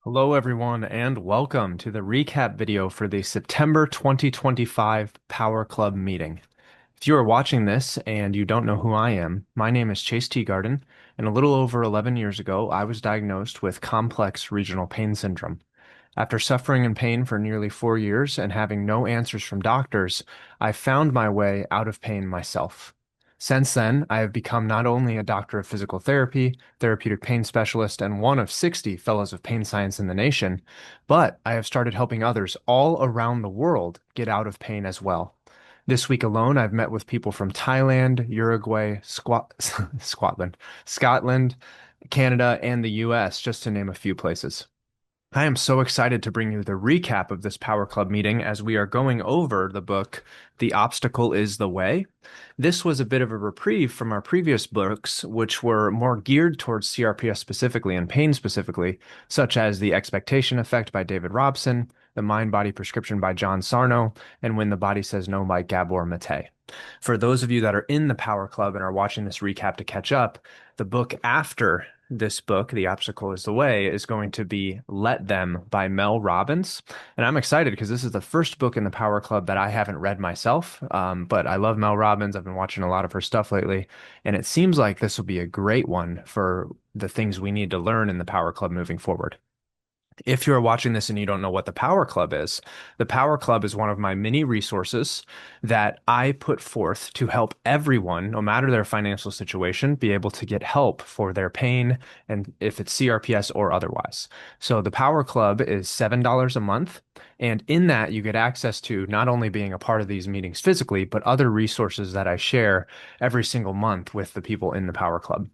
Hello, everyone, and welcome to the recap video for the September 2025 Power Club meeting. If you are watching this and you don't know who I am, my name is Chase Teagarden, and a little over 11 years ago, I was diagnosed with complex regional pain syndrome. After suffering in pain for nearly 4 years and having no answers from doctors, I found my way out of pain myself. Since then, I have become not only a doctor of physical therapy, therapeutic pain specialist, and one of 60 fellows of pain science in the nation, but I have started helping others all around the world get out of pain as well. This week alone, I've met with people from Thailand, Uruguay, Scotland, Canada, and the US, just to name a few places. I am so excited to bring you the recap of this Power Club meeting as we are going over the book, The Obstacle is the Way. This was a bit of a reprieve from our previous books, which were more geared towards CRPS specifically and pain specifically, such as The Expectation Effect by David Robson, The Mind Body Prescription by John Sarno, and When the Body Says No by Gabor Mate. For those of you that are in the Power Club and are watching this recap to catch up, the book after this book, The Obstacle is the Way, is going to be Let Them by Mel Robbins. And I'm excited because this is the first book in the Power Club that I haven't read myself. But I love Mel Robbins. I've been watching a lot of her stuff lately. And it seems like this will be a great one for the things we need to learn in the Power Club moving forward. If you're watching this and you don't know what the Power Club is, the Power Club is one of my many resources that I put forth to help everyone, no matter their financial situation, be able to get help for their pain and if it's CRPS or otherwise. So the Power Club is $7 a month. And in that, you get access to not only being a part of these meetings physically, but other resources that I share every single month with the people in the Power Club.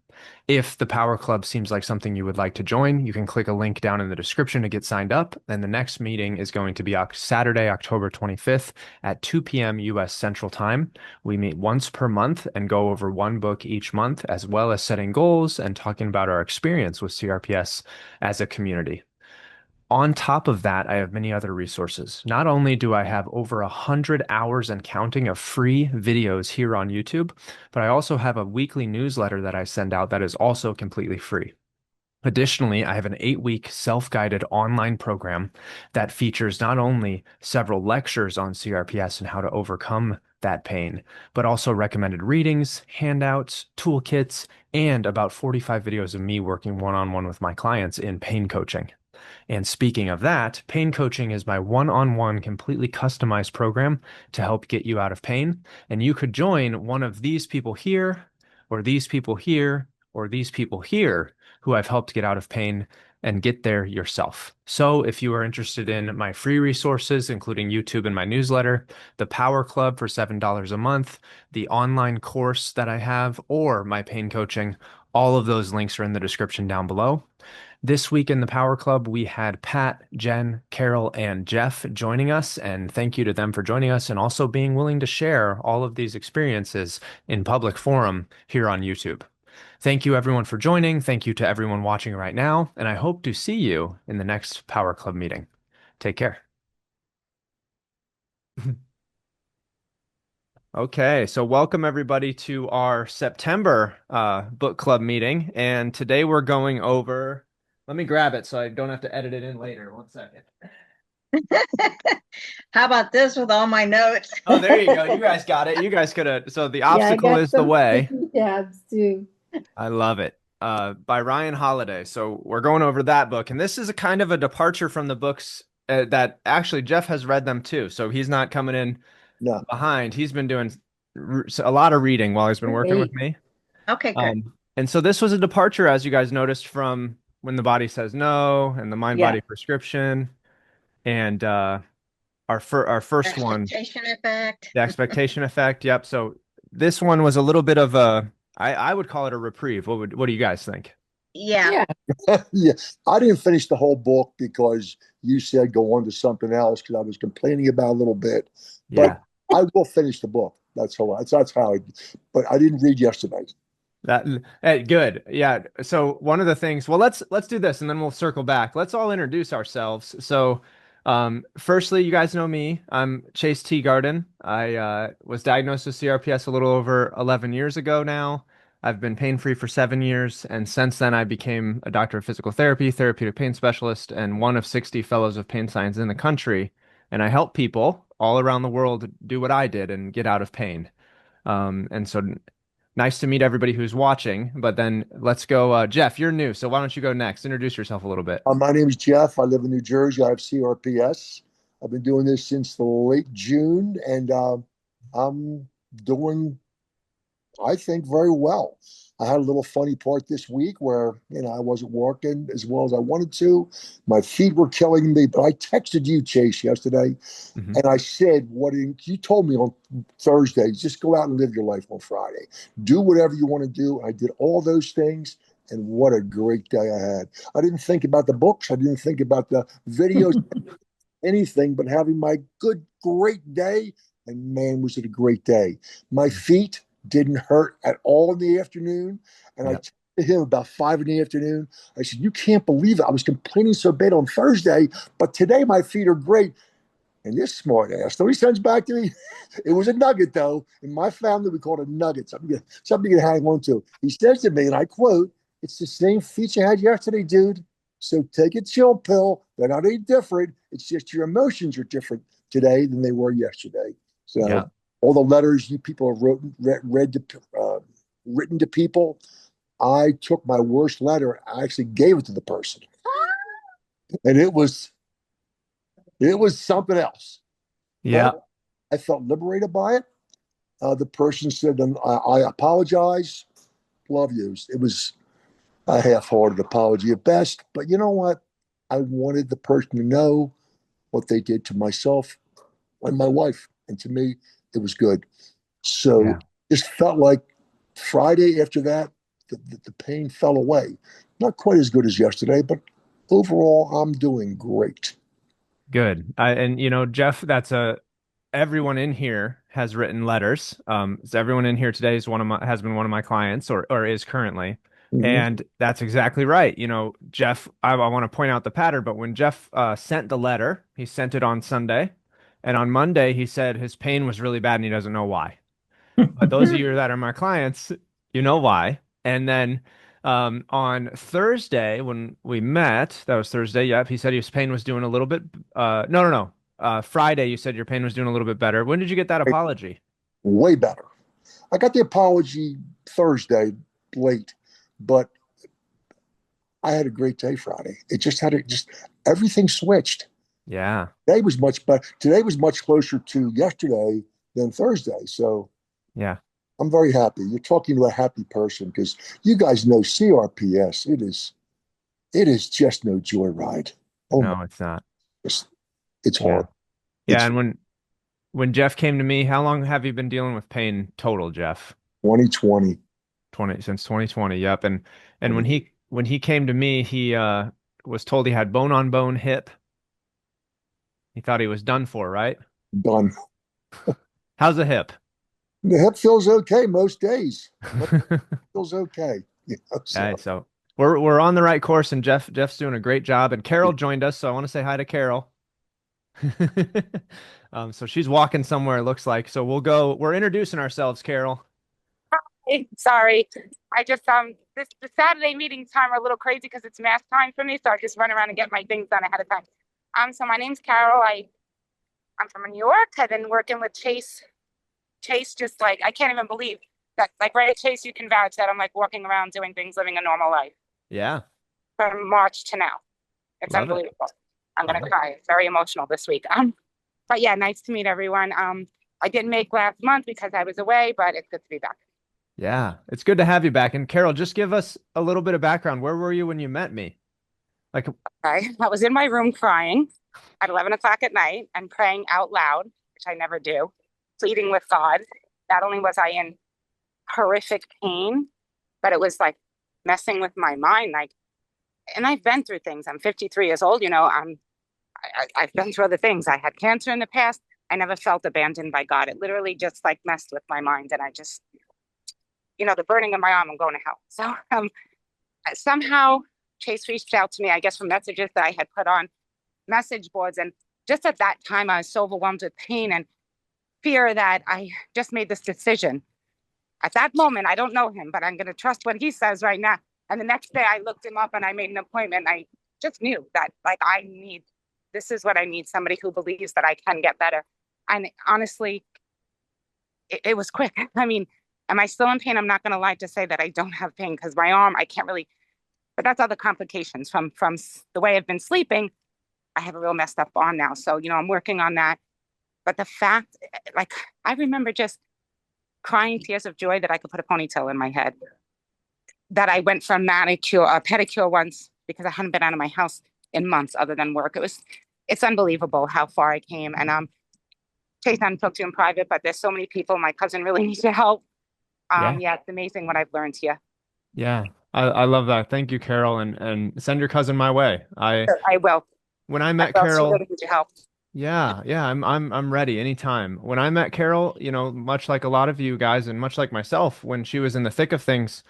If the Power Club seems like something you would like to join, you can click a link down in the description to get signed up. And the next meeting is going to be Saturday, October 25th at 2 p.m. US Central Time. We meet once per month and go over one book each month, as well as setting goals and talking about our experience with CRPS as a community. On top of that, I have many other resources. Not only do I have over 100 hours and counting of free videos here on YouTube, but I also have a weekly newsletter that I send out that is also completely free. Additionally, I have an 8-week self-guided online program that features not only several lectures on CRPS and how to overcome that pain, but also recommended readings, handouts, toolkits, and about 45 videos of me working one-on-one with my clients in pain coaching. And speaking of that, pain coaching is my one-on-one completely customized program to help get you out of pain. And you could join one of these people here, or these people here, or these people here who I've helped get out of pain and get there yourself. So if you are interested in my free resources, including YouTube and my newsletter, the Power Club for $7 a month, the online course that I have, or my pain coaching, all of those links are in the description down below. This week in the Power Club, we had Pat, Jen, Carol, and Jeff joining us, and thank you to them for joining us and also being willing to share all of these experiences in public forum here on YouTube. Thank you everyone for joining. Thank you to everyone watching right now, and I hope to see you in the next Power Club meeting. Take care. Okay, so welcome everybody to our September book club meeting, and today we're going over. Let me grab it so I don't have to edit it in later. One second. How about this with all my notes? Oh, there you go. You guys got it. You guys could have. So the Yeah, I obstacle got is the some way. sticky tabs too. I love it. By Ryan Holiday. So we're going over that book, and this is a kind of a departure from the books that actually Jeff has read them too. So he's not coming in No. behind. He's been doing a lot of reading while he's been working with Great. me. Okay, good. And so this was a departure, as you guys noticed, from When the Body Says No and the Mind Yeah. Body Prescription, and our first one, Expectation effect. The Expectation Effect. Yep. So this one was a little bit of a, I would call it a reprieve. What do you guys think? Yeah. Yeah, I didn't finish the whole book because you said go on to something else because I was complaining about a little bit. Yeah. But I will finish the book. That's how I. But I didn't read yesterday. That Hey, good. Yeah. So one of the things, well, let's do this and then we'll circle back. Let's all introduce ourselves. So firstly, you guys know me. I'm Chase Teagarden. I was diagnosed with CRPS a little over 11 years ago now. I've been pain-free for 7 years, and since then I became a doctor of physical therapy, therapeutic pain specialist, and one of 60 fellows of pain science in the country. And I help people all around the world do what I did and get out of pain. And so nice to meet everybody who's watching. But then let's go, Jeff, you're new, so why don't you go next? Introduce yourself a little bit. My name is Jeff. I live in New Jersey. I have CRPS. I've been doing this since the late June, and I'm doing, I think, very well. I had a little funny part this week where, I wasn't working as well as I wanted to. My feet were killing me, but I texted you, Chase, yesterday, and I said, you told me on Thursday, just go out and live your life on Friday. Do whatever you want to do. I did all those things, and what a great day I had. I didn't think about the books. I didn't think about the videos, anything, but having my great day, and man, was it a great day. My feet didn't hurt at all in the afternoon. And I texted him about 5 in the afternoon. I said, you can't believe it. I was complaining so bad on Thursday, but today my feet are great. And this smart ass, so he sends back to me. It was a nugget, though. In my family, we call it a nugget, something you can hang on to. He says to me, and I quote, it's the same feet you had yesterday, dude. So take a chill pill. They're not any different. It's just your emotions are different today than they were yesterday. So all the letters you people have written to people, I took my worst letter. I actually gave it to the person, and it was something else. Yeah. But I felt liberated by it. The person said, I apologize. Love you. It was a half-hearted apology at best, but you know what? I wanted the person to know what they did to myself and my wife, and to me, it was good. So just felt like Friday after that, the pain fell away. Not quite as good as yesterday, but overall, I'm doing great. Good. Jeff, everyone in here has written letters. So everyone in here today has been one of my clients or is currently. And that's exactly right. Jeff, I want to point out the pattern, but when Jeff sent the letter, he sent it on Sunday. And on Monday, he said his pain was really bad and he doesn't know why. But those of you that are my clients, you know why. And then on Thursday, when we met, that was Thursday, yep, he said his pain was doing a little bit. No. Friday, you said your pain was doing a little bit better. When did you get that apology? Way better. I got the apology Thursday late, but I had a great day Friday. It just everything switched. Yeah. Today was much better. Today was much closer to yesterday than Thursday. So yeah, I'm very happy. You're talking to a happy person, because you guys know CRPS. It is just no joyride. Oh no, it's not. It's hard. Yeah, and when Jeff came to me, how long have you been dealing with pain total, Jeff? 2020. Since 2020. Yep. And when he came to me, he was told he had bone on bone hip. He thought he was done for, right? Done. How's the hip? The hip feels okay most days. Feels okay. So we're on the right course, and Jeff's doing a great job. And Carol joined us, so I want to say hi to Carol. So she's walking somewhere, it looks like. So we're introducing ourselves, Carol. Hi, sorry. I just the Saturday meetings time are a little crazy because it's math time for me, so I just run around and get my things done ahead of time. So my name's Carol. I'm from New York. I've been working with Chase. Just like, I can't even believe that, like, right at Chase, you can vouch that I'm like walking around doing things, living a normal life. Yeah. From March to now. It's Love unbelievable. I'm going to cry. It's very emotional this week. But yeah, nice to meet everyone. I didn't make last month because I was away, but it's good to be back. Yeah, it's good to have you back. And Carol, just give us a little bit of background. Where were you when you met me? Okay. I was in my room crying at 11 o'clock at night and praying out loud, which I never do, pleading with God. Not only was I in horrific pain, but it was like messing with my mind. And I've been through things. I'm 53 years old. I've been through other things. I had cancer in the past. I never felt abandoned by God. It literally just like messed with my mind. And I just, the burning of my arm, I'm going to hell. So somehow Chase reached out to me, I guess, from messages that I had put on message boards. And just at that time, I was so overwhelmed with pain and fear that I just made this decision At that moment, I don't know him, but I'm going to trust what he says right now. And the next day I looked him up and I made an appointment. I just knew that like this is what I need, somebody who believes that I can get better. And honestly, it was quick. I mean, am I still in pain? I'm not going to lie to say that I don't have pain because my arm, I can't really, but that's other complications from the way I've been sleeping. I have a real messed up arm now. So, I'm working on that. But the fact, like, I remember just crying tears of joy that I could put a ponytail in my head. That I went for a pedicure once because I hadn't been out of my house in months other than work. It's unbelievable how far I came. And Chase, I haven't talked to you in private, but there's so many people. My cousin really needs your help. Yeah, it's amazing what I've learned here. Yeah. I love that. Thank you, Carol, and send your cousin my way. I will. When I met She Carol, really needs your help. yeah, I'm ready anytime. When I met Carol, much like a lot of you guys and much like myself, when she was in the thick of things,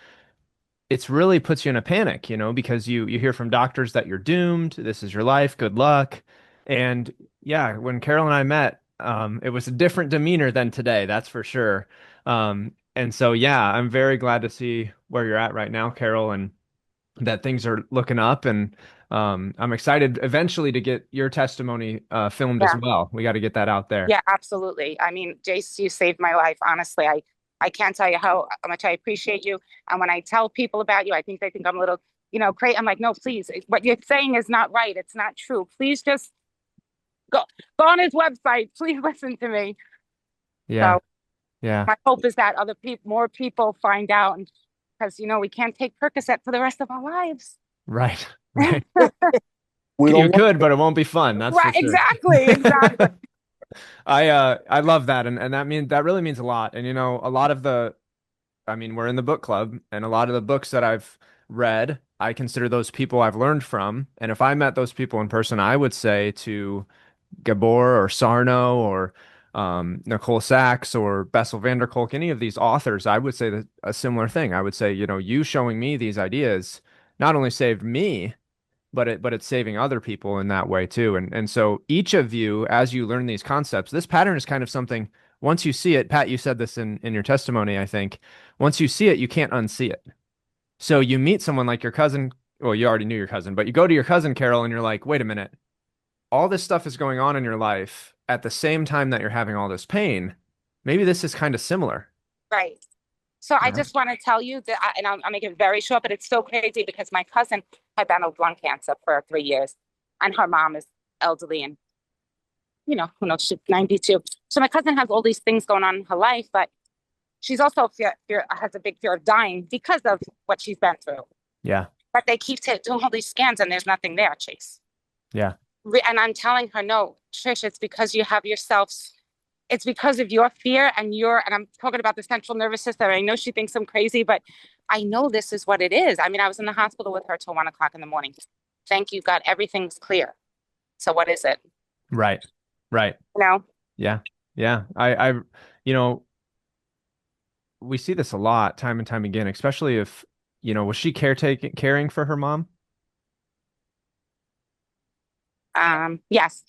it's really puts you in a panic, because you hear from doctors that you're doomed, this is your life, good luck. And yeah, when Carol and I met, it was a different demeanor than today, that's for sure. And so yeah, I'm very glad to see where you're at right now, Carol, and that things are looking up. And I'm excited eventually to get your testimony filmed as well. We got to get that out there. Yeah, absolutely. I mean, Jace, you saved my life. Honestly, I can't tell you how much I appreciate you. And when I tell people about you, I think they think I'm a little, crazy. I'm like, no, please, what you're saying is not right. It's not true. Please just go on his website. Please listen to me. Yeah. So yeah. My hope is that more people find out, because we can't take Percocet for the rest of our lives. Right. You could, but it won't be fun. That's right. For sure. Exactly. I love that, and that really means a lot. And a lot of we're in the book club, and a lot of the books that I've read, I consider those people I've learned from. And if I met those people in person, I would say to Gabor or Sarno or Nicole Sachs or Bessel van der Kolk, any of these authors, I would say a similar thing. I would say, you showing me these ideas not only saved me, but it's saving other people in that way too. And so each of you, as you learn these concepts, this pattern is kind of something, once you see it, Pat, you said this in your testimony, I think, once you see it, you can't unsee it. So you meet someone like your cousin, well, you already knew your cousin, but you go to your cousin, Carol, and you're like, wait a minute, all this stuff is going on in your life at the same time that you're having all this pain. Maybe this is kind of similar. Right. So I just want to tell you that, and I'll make it very short, but it's so crazy because my cousin had battled lung cancer for 3 years, and her mom is elderly and, who knows, she's 92. So my cousin has all these things going on in her life, but she's also has a big fear of dying because of what she's been through. Yeah. But they keep doing all these scans and there's nothing there, Chase. Yeah. And I'm telling her, no, Trish, it's because you have yourself. It's because of your fear and I'm talking about the central nervous system. I know she thinks I'm crazy, but I know this is what it is. I mean, I was in the hospital with her till 1 o'clock in the morning. Thank you, God. Everything's clear. So what is it? Right. Yeah. Yeah. We see this a lot, time and time again, especially if, was she caring for her mom? Yes,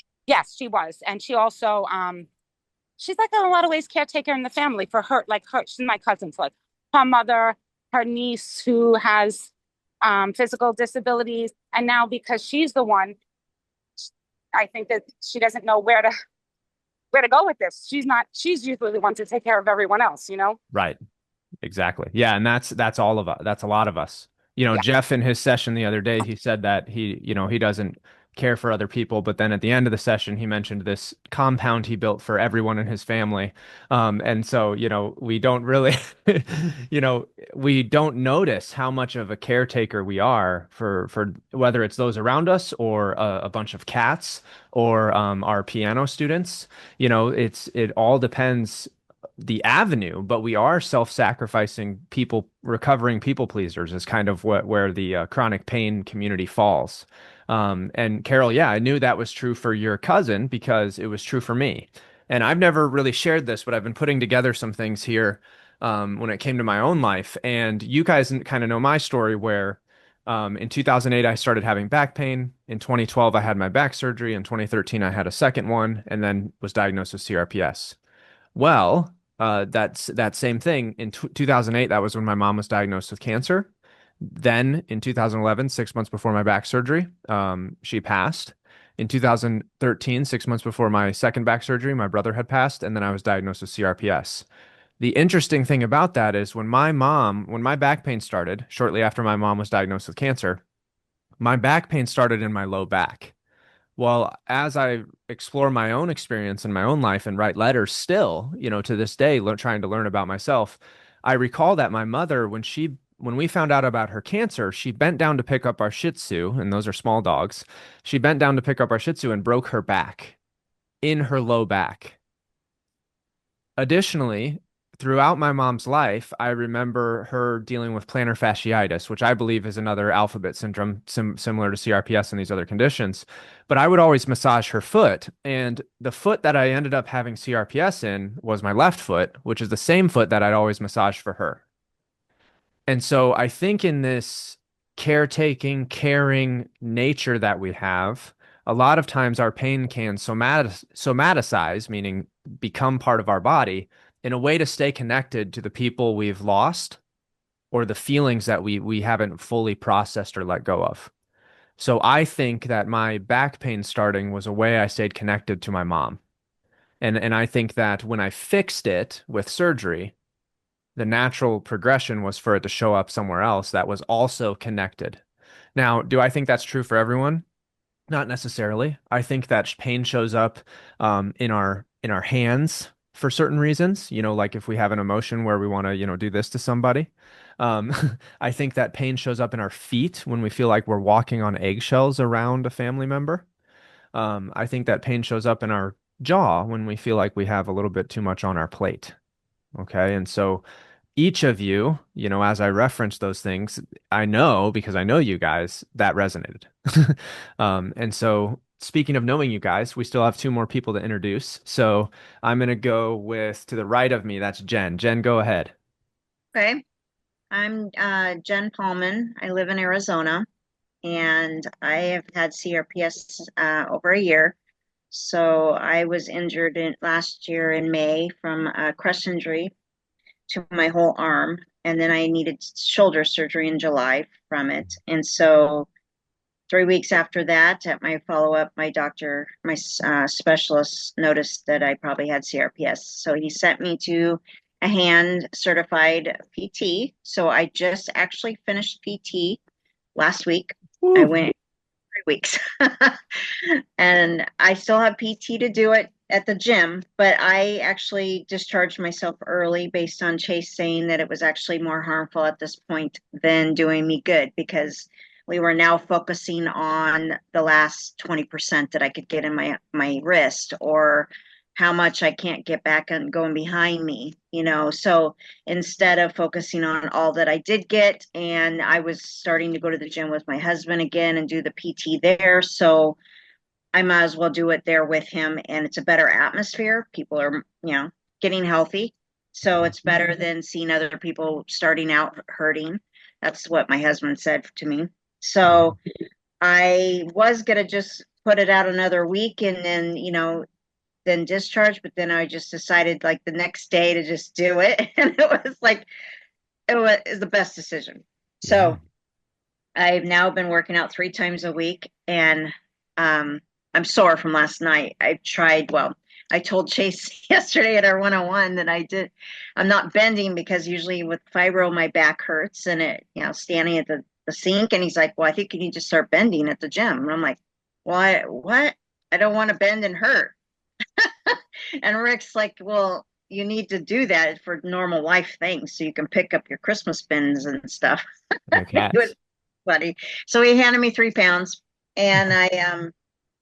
she was. And she also, she's like in a lot of ways caretaker in the family for her, she's my cousin's, like her mother, her niece who has physical disabilities. And now because she's the one, I think that she doesn't know where to go with this. She's usually the one to take care of everyone else, Right. Exactly. Yeah. And that's all of us. That's a lot of us. Yeah. Jeff in his session the other day, he said that he doesn't care for other people, but then at the end of the session he mentioned this compound he built for everyone in his family, and so we don't really we don't notice how much of a caretaker we are for whether it's those around us or a bunch of cats or our piano students. It all depends the avenue, but we are self-sacrificing recovering people pleasers is kind of where the chronic pain community falls. And Carol, yeah, I knew that was true for your cousin because it was true for me. And I've never really shared this, but I've been putting together some things here when it came to my own life. And you guys kind of know my story where in 2008, I started having back pain. In 2012, I had my back surgery. In 2013, I had a second one and then was diagnosed with CRPS. Well, That's that same thing. In 2008, that was when my mom was diagnosed with cancer. Then in 2011, 6 months before my back surgery, she passed. In 2013, 6 months before my second back surgery, my brother had passed, and then I was diagnosed with CRPS. The interesting thing about that is when my back pain started, shortly after my mom was diagnosed with cancer, my back pain started in my low back. Well, as I explore my own experience in my own life and write letters still, to this day, trying to learn about myself, I recall that my mother, when we found out about her cancer, she bent down to pick up our Shih Tzu, and those are small dogs. She bent down to pick up our Shih Tzu and broke her back in her low back. Additionally, throughout my mom's life, I remember her dealing with plantar fasciitis, which I believe is another alphabet syndrome similar to CRPS and these other conditions. But I would always massage her foot. And the foot that I ended up having CRPS in was my left foot, which is the same foot that I'd always massaged for her. And so I think in this caretaking, caring nature that we have, a lot of times our pain can somaticize, meaning become part of our body, in a way to stay connected to the people we've lost or the feelings that we haven't fully processed or let go of. So I think that my back pain starting was a way I stayed connected to my mom. And I think that when I fixed it with surgery, the natural progression was for it to show up somewhere else that was also connected. Now, do I think that's true for everyone? Not necessarily. I think that pain shows up in our hands for certain reasons. Like if we have an emotion where we want to, do this to somebody. Um, I think that pain shows up in our feet when we feel like we're walking on eggshells around a family member. I think that pain shows up in our jaw when we feel like we have a little bit too much on our plate. Okay, and so each of you, as I reference those things, I know because I know you guys that resonated. And so, speaking of knowing you guys, we still have two more people to introduce. So I'm going to go with to the right of me. That's Jen. Jen, go ahead. Okay. I'm Jen Paulman. I live in Arizona and I have had CRPS over a year. So I was injured last year in May from a crush injury to my whole arm. And then I needed shoulder surgery in July from it. And so 3 weeks after that, at my follow-up, my doctor, my specialist noticed that I probably had CRPS. So he sent me to a hand certified PT. So I just actually finished PT last week. I Woo. went 3 weeks and I still have PT to do it at the gym, but I actually discharged myself early based on Chase saying that it was actually more harmful at this point than doing me good because we were now focusing on the last 20% that I could get in my wrist or how much I can't get back and going behind me, So instead of focusing on all that I did get, and I was starting to go to the gym with my husband again and do the PT there. So I might as well do it there with him. And it's a better atmosphere. People are, getting healthy. So it's better than seeing other people starting out hurting. That's what my husband said to me. So I was going to just put it out another week and then, then discharge. But then I just decided like the next day to just do it. And it was the best decision. So I've now been working out 3 times a week and I'm sore from last night. I told Chase yesterday at our 101 that I'm not bending because usually with fibro, my back hurts and standing at the sink. And he's like, well, I think you need to start bending at the gym. And I'm like, why, what? I don't want to bend and hurt. And Rick's like, well, you need to do that for normal life things so you can pick up your Christmas bins and stuff. Okay. It was funny. So he handed me 3 pounds and I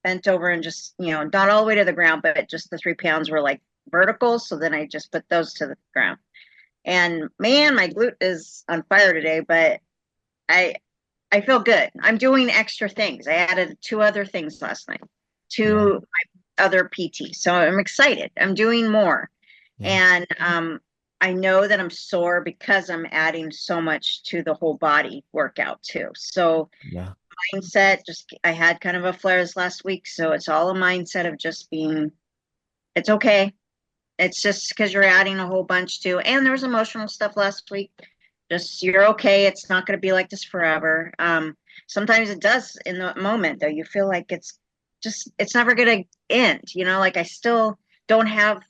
bent over and just, not all the way to the ground, but just the 3 pounds were like vertical. So then I just put those to the ground. And man, my glute is on fire today, but I feel good. I'm doing extra things. I added 2 other things last night to my other PT. So I'm excited. I'm doing more. Yeah. And I know that I'm sore because I'm adding so much to the whole body workout too. So mindset, I had kind of a flare this last week. So it's all a mindset of just being, it's okay. It's just because you're adding a whole bunch to, and there was emotional stuff last week. Just you're okay. It's not going to be like this forever. Sometimes it does in the moment though. You feel like it's never going to end. Like I still don't have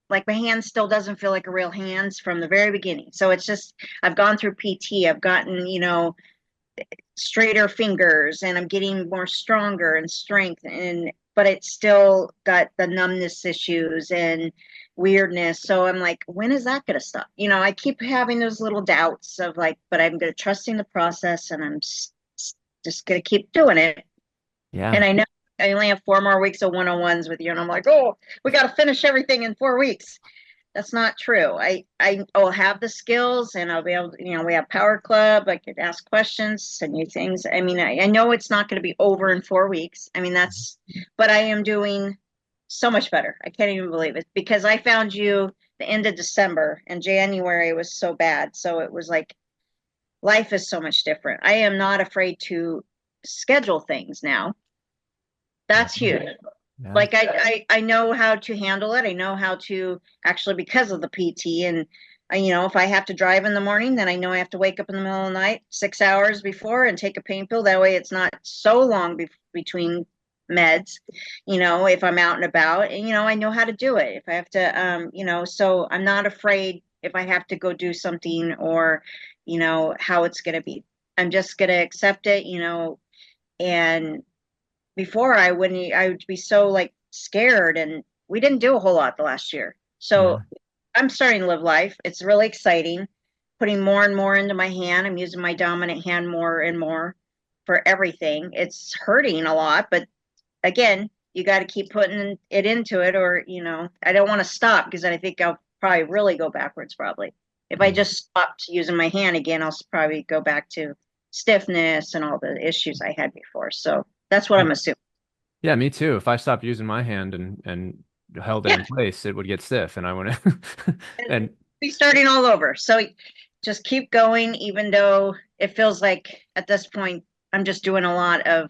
like my hand still doesn't feel like a real hands from the very beginning. So it's just I've gone through PT. I've gotten straighter fingers and I'm getting more stronger and strength and but it's still got the numbness issues and weirdness. So I'm like, when is that going to stop? I keep having those little doubts of like, but I'm going to trusting the process and just going to keep doing it. Yeah. And I know I only have 4 more weeks of one-on-ones with you. And I'm like, oh, we got to finish everything in 4 weeks. That's not true. I will have the skills and I'll be able to, we have Power Club. I could ask questions, send you things. I mean, I know it's not going to be over in 4 weeks. I mean, but I am doing so much better. I can't even believe it because I found you the end of December and January was so bad. So it was like, life is so much different. I am not afraid to schedule things now. That's huge. Yeah. Like I know how to handle it. I know how to actually because of the PT and if I have to drive in the morning, then I know I have to wake up in the middle of the night 6 hours before and take a pain pill. That way it's not so long between meds, if I'm out and about and I know how to do it. If I have to so I'm not afraid if I have to go do something or how it's going to be. I'm just going to accept it, and before I would be so like scared and we didn't do a whole lot the last year. Yeah. So I'm starting to live life. It's really exciting. Putting more and more into my hand. I'm using my dominant hand more and more for everything. It's hurting a lot, but again, you got to keep putting it into it or, I don't want to stop because I think I'll probably really go backwards probably. If I just stopped using my hand again, I'll probably go back to stiffness and all the issues I had before. So that's what I'm assuming. Yeah, me too. If I stopped using my hand and held it Yeah, in place, it would get stiff and I wouldn't and be starting all over. So just keep going, even though it feels like at this point I'm just doing a lot of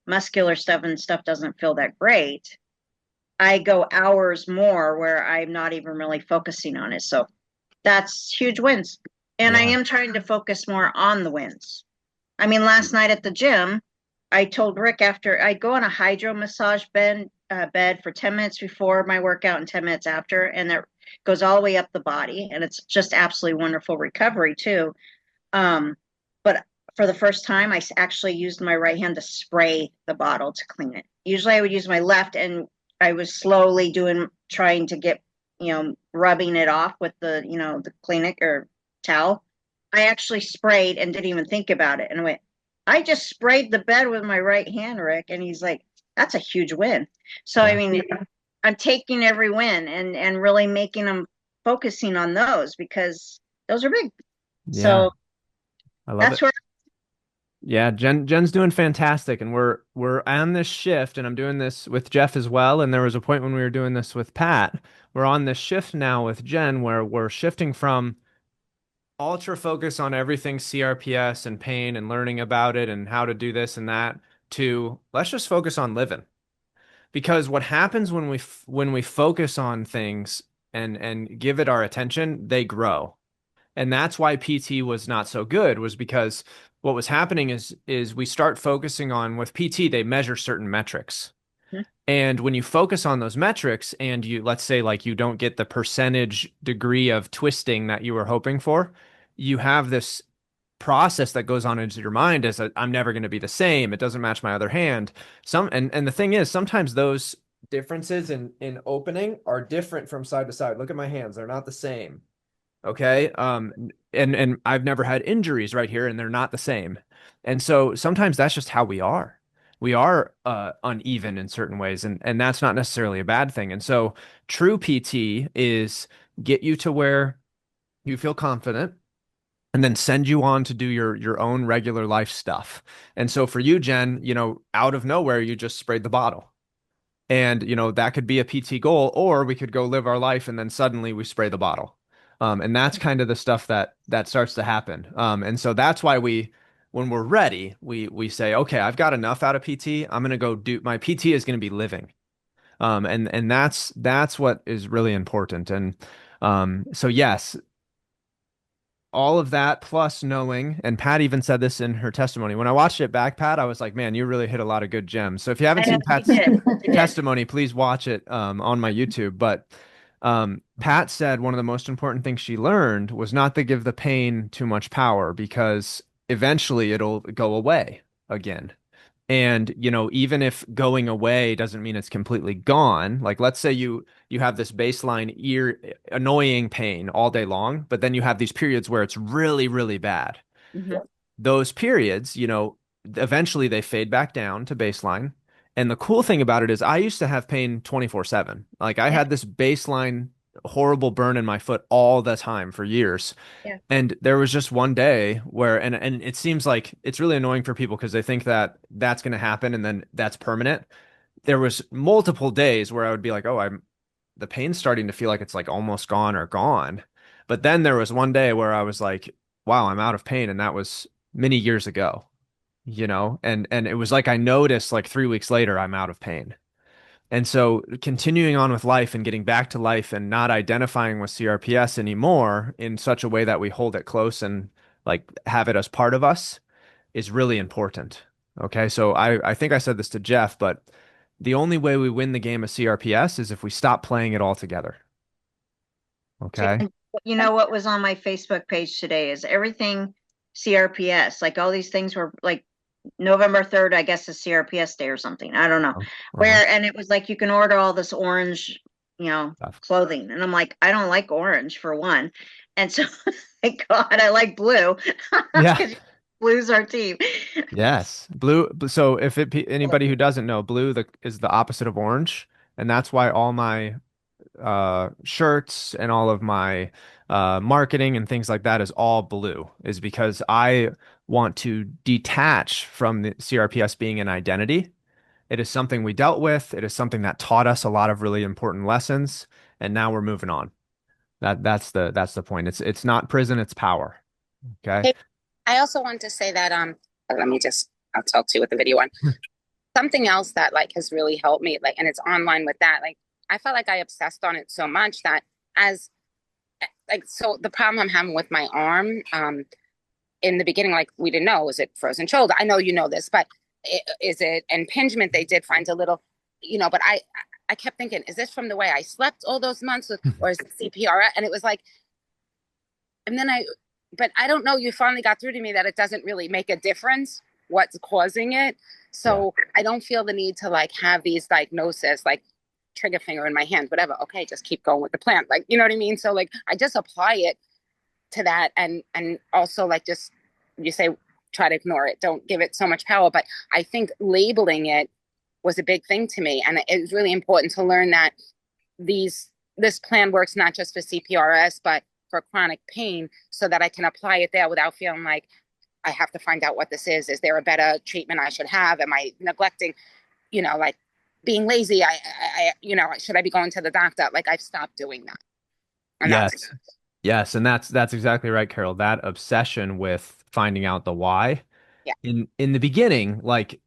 muscular stuff and stuff doesn't feel that great. I go hours more where I'm not even really focusing on it. So that's huge wins. And I yeah. am trying to focus more on the wins. I mean, last night at the gym, I told Rick after I go on a hydro massage bed for 10 minutes before my workout and 10 minutes after, and that goes all the way up the body. And it's just absolutely wonderful recovery too. But for the first time, I actually used my right hand to spray the bottle to clean it. Usually I would use my left and I was slowly trying to get, rubbing it off with the clinic or towel. I actually sprayed and didn't even think about it. And I went, I just sprayed the bed with my right hand, Rick. And he's like, that's a huge win. So, I Yeah. mean, I'm taking every win and really making them focusing on those because those are big. Yeah. So I love that's it. where, Yeah, Jen's doing fantastic and we're on this shift and I'm doing this with Jeff as well and there was a point when we were doing this with Pat. We're on this shift now with Jen where we're shifting from ultra focus on everything CRPS and pain and learning about it and how to do this and that to let's just focus on living. Because what happens when we focus on things and give it our attention, they grow. And that's why PT was not so good was because what was happening is we start focusing on with PT, they measure certain metrics. And when you focus on those metrics and you, let's say, like you don't get the percentage degree of twisting that you were hoping for, you have this process that goes on into your mind as a, I'm never going to be the same. It doesn't match my other hand. And the thing is, sometimes those differences in opening are different from side to side. Look at my hands; they're not the same. Okay. And I've never had injuries right here, and they're not the same. And so sometimes that's just how we are. We are uneven in certain ways, and that's not necessarily a bad thing. And so true PT is get you to where you feel confident and then send you on to do your own regular life stuff. And so for you, Jen, out of nowhere, you just sprayed the bottle. And, that could be a PT goal, or we could go live our life and then suddenly we spray the bottle. And that's kind of the stuff that starts to happen. And so that's why when we're ready, we say, okay, I've got enough out of PT. I'm going to go do my PT is going to be living. And that's what is really important. And so yes, all of that plus knowing, and Pat even said this in her testimony. When I watched it back, Pat, I was like, man, you really hit a lot of good gems. So if you haven't I know seen you Pat's did. You did. testimony, please watch it on my YouTube. But Pat said one of the most important things she learned was not to give the pain too much power because eventually it'll go away again. And, even if going away doesn't mean it's completely gone, like let's say you have this baseline ear annoying pain all day long, but then you have these periods where it's really, really bad. Mhm. Those periods, eventually they fade back down to baseline. And the cool thing about it is I used to have pain 24/7. Like I Yeah. had this baseline horrible burn in my foot all the time for years. Yeah. And there was just one day where, and it seems like it's really annoying for people because they think that that's going to happen and then that's permanent. There was multiple days where I would be like, oh, the pain's starting to feel like it's like almost gone or gone. But then there was one day where I was like, wow, I'm out of pain. And that was many years ago, and it was like I noticed like 3 weeks later, I'm out of pain. And so continuing on with life and getting back to life and not identifying with CRPS anymore in such a way that we hold it close and like have it as part of us is really important. Okay. So I think I said this to Jeff, but the only way we win the game of CRPS is if we stop playing it all together. Okay. And you know what was on my Facebook page today is everything CRPS. Like all these things were like November 3rd, I guess is CRPS day or something. I don't know. Uh-huh. And it was like you can order all this orange, Stuff. clothing. And I'm like, I don't like orange for one. And so thank God I like blue Yeah. because blue's our team. Yes. Blue. So if anybody who doesn't know, blue is the opposite of orange, and that's why all my shirts and all of my marketing and things like that is all blue, is because I want to detach from the CRPS being an identity. It is something we dealt with. It is something that taught us a lot of really important lessons, and now we're moving on. That's the point. It's not prison, it's power. Okay. Hey, I also want to say that let me just I'll talk to you with the video on something else that like has really helped me, like, and it's online with that. Like I felt like I obsessed on it so much that as like, so the problem I'm having with my arm, in the beginning, like we didn't know, was it frozen shoulder? I know you know this, but is it impingement? They did find a little, but I kept thinking, is this from the way I slept all those months, or is it CPR? And it was like, and then but I don't know. You finally got through to me that it doesn't really make a difference what's causing it. So yeah. I don't feel the need to like have these diagnoses, like trigger finger in my hand, whatever. Okay, just keep going with the plan. Like, you know what I mean? So like, I just apply it to that, and also like just you say try to ignore it, don't give it so much power. But I think labeling it was a big thing to me, and it was really important to learn that this plan works not just for CPRS but for chronic pain, so that I can apply it there without feeling like I have to find out what this is. Is there a better treatment I should have? Am I neglecting, like being lazy? Should I be going to the doctor? Like I've stopped doing that. And Yes. Yes, and that's exactly right, Carol. That obsession with finding out the why. Yeah. In the beginning, like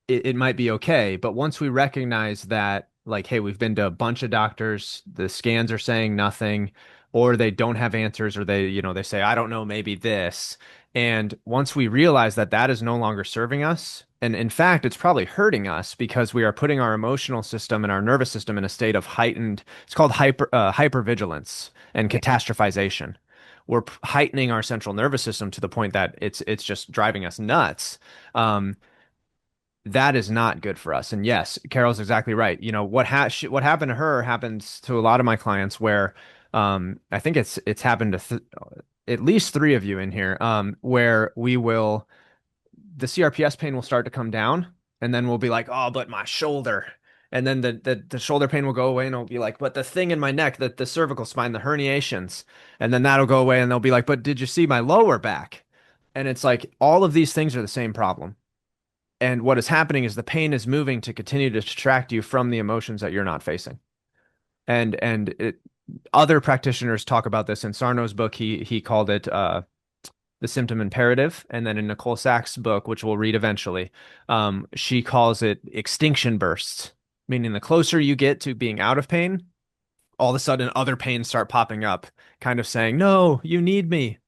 it might be okay, but once we recognize that, like, hey, we've been to a bunch of doctors, the scans are saying nothing, or they don't have answers, or they say, I don't know, maybe this. And once we realize that that is no longer serving us, and in fact, it's probably hurting us because we are putting our emotional system and our nervous system in a state of heightened, it's called hypervigilance and catastrophization. We're heightening our central nervous system to the point that it's just driving us nuts. That is not good for us. And yes, Carol's exactly right. What happened to her happens to a lot of my clients where I think it's happened to at least three of you in here where the CRPS pain will start to come down and then we'll be like, oh, but my shoulder. And then the shoulder pain will go away and it'll be like, but the thing in my neck, the cervical spine, the herniations. And then that'll go away and they'll be like, but did you see my lower back? And it's like all of these things are the same problem. And what is happening is the pain is moving to continue to distract you from the emotions that you're not facing. Other practitioners talk about this. In Sarno's book, he called it the symptom imperative, and then in Nicole Sachs' book, which we'll read eventually, she calls it extinction bursts. meaning the closer you get to being out of pain, all of a sudden other pains start popping up, kind of saying, no, you need me.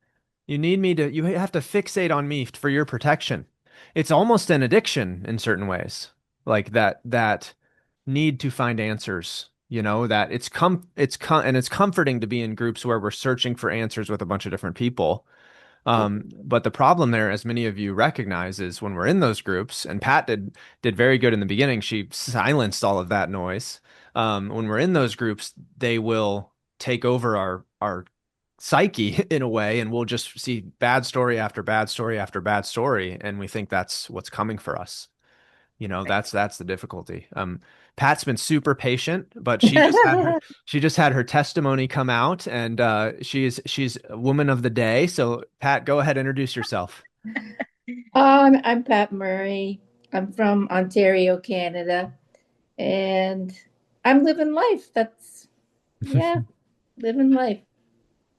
You have to fixate on me for your protection. It's almost an addiction in certain ways, like that need to find answers, that and it's comforting to be in groups where we're searching for answers with a bunch of different people. But the problem there, as many of you recognize, is when we're in those groups, and Pat did very good in the beginning. She silenced all of that noise. When we're in those groups, they will take over our psyche in a way, and we'll just see bad story after bad story after bad story, and we think that's what's coming for us. Right. That's the difficulty. Pat's been super patient, but she just had her testimony come out, and she's a woman of the day. So Pat, go ahead, introduce yourself. I'm Pat Murray. I'm from Ontario, Canada, and I'm living life. Yeah, living life.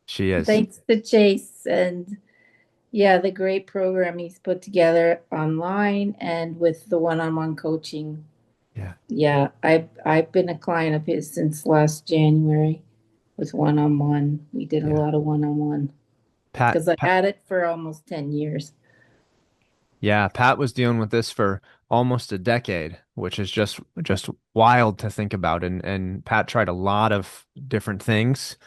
She is. Thanks to Chase and yeah, the great program he's put together online and with the one-on-one coaching. Yeah. Yeah, I've been a client of his since last January with one-on-one. We did a Yeah. lot of one-on-one Pat, because I Pat had it for almost 10 years. Yeah, Pat was dealing with this for almost a decade, which is just wild to think about. And Pat tried a lot of different things.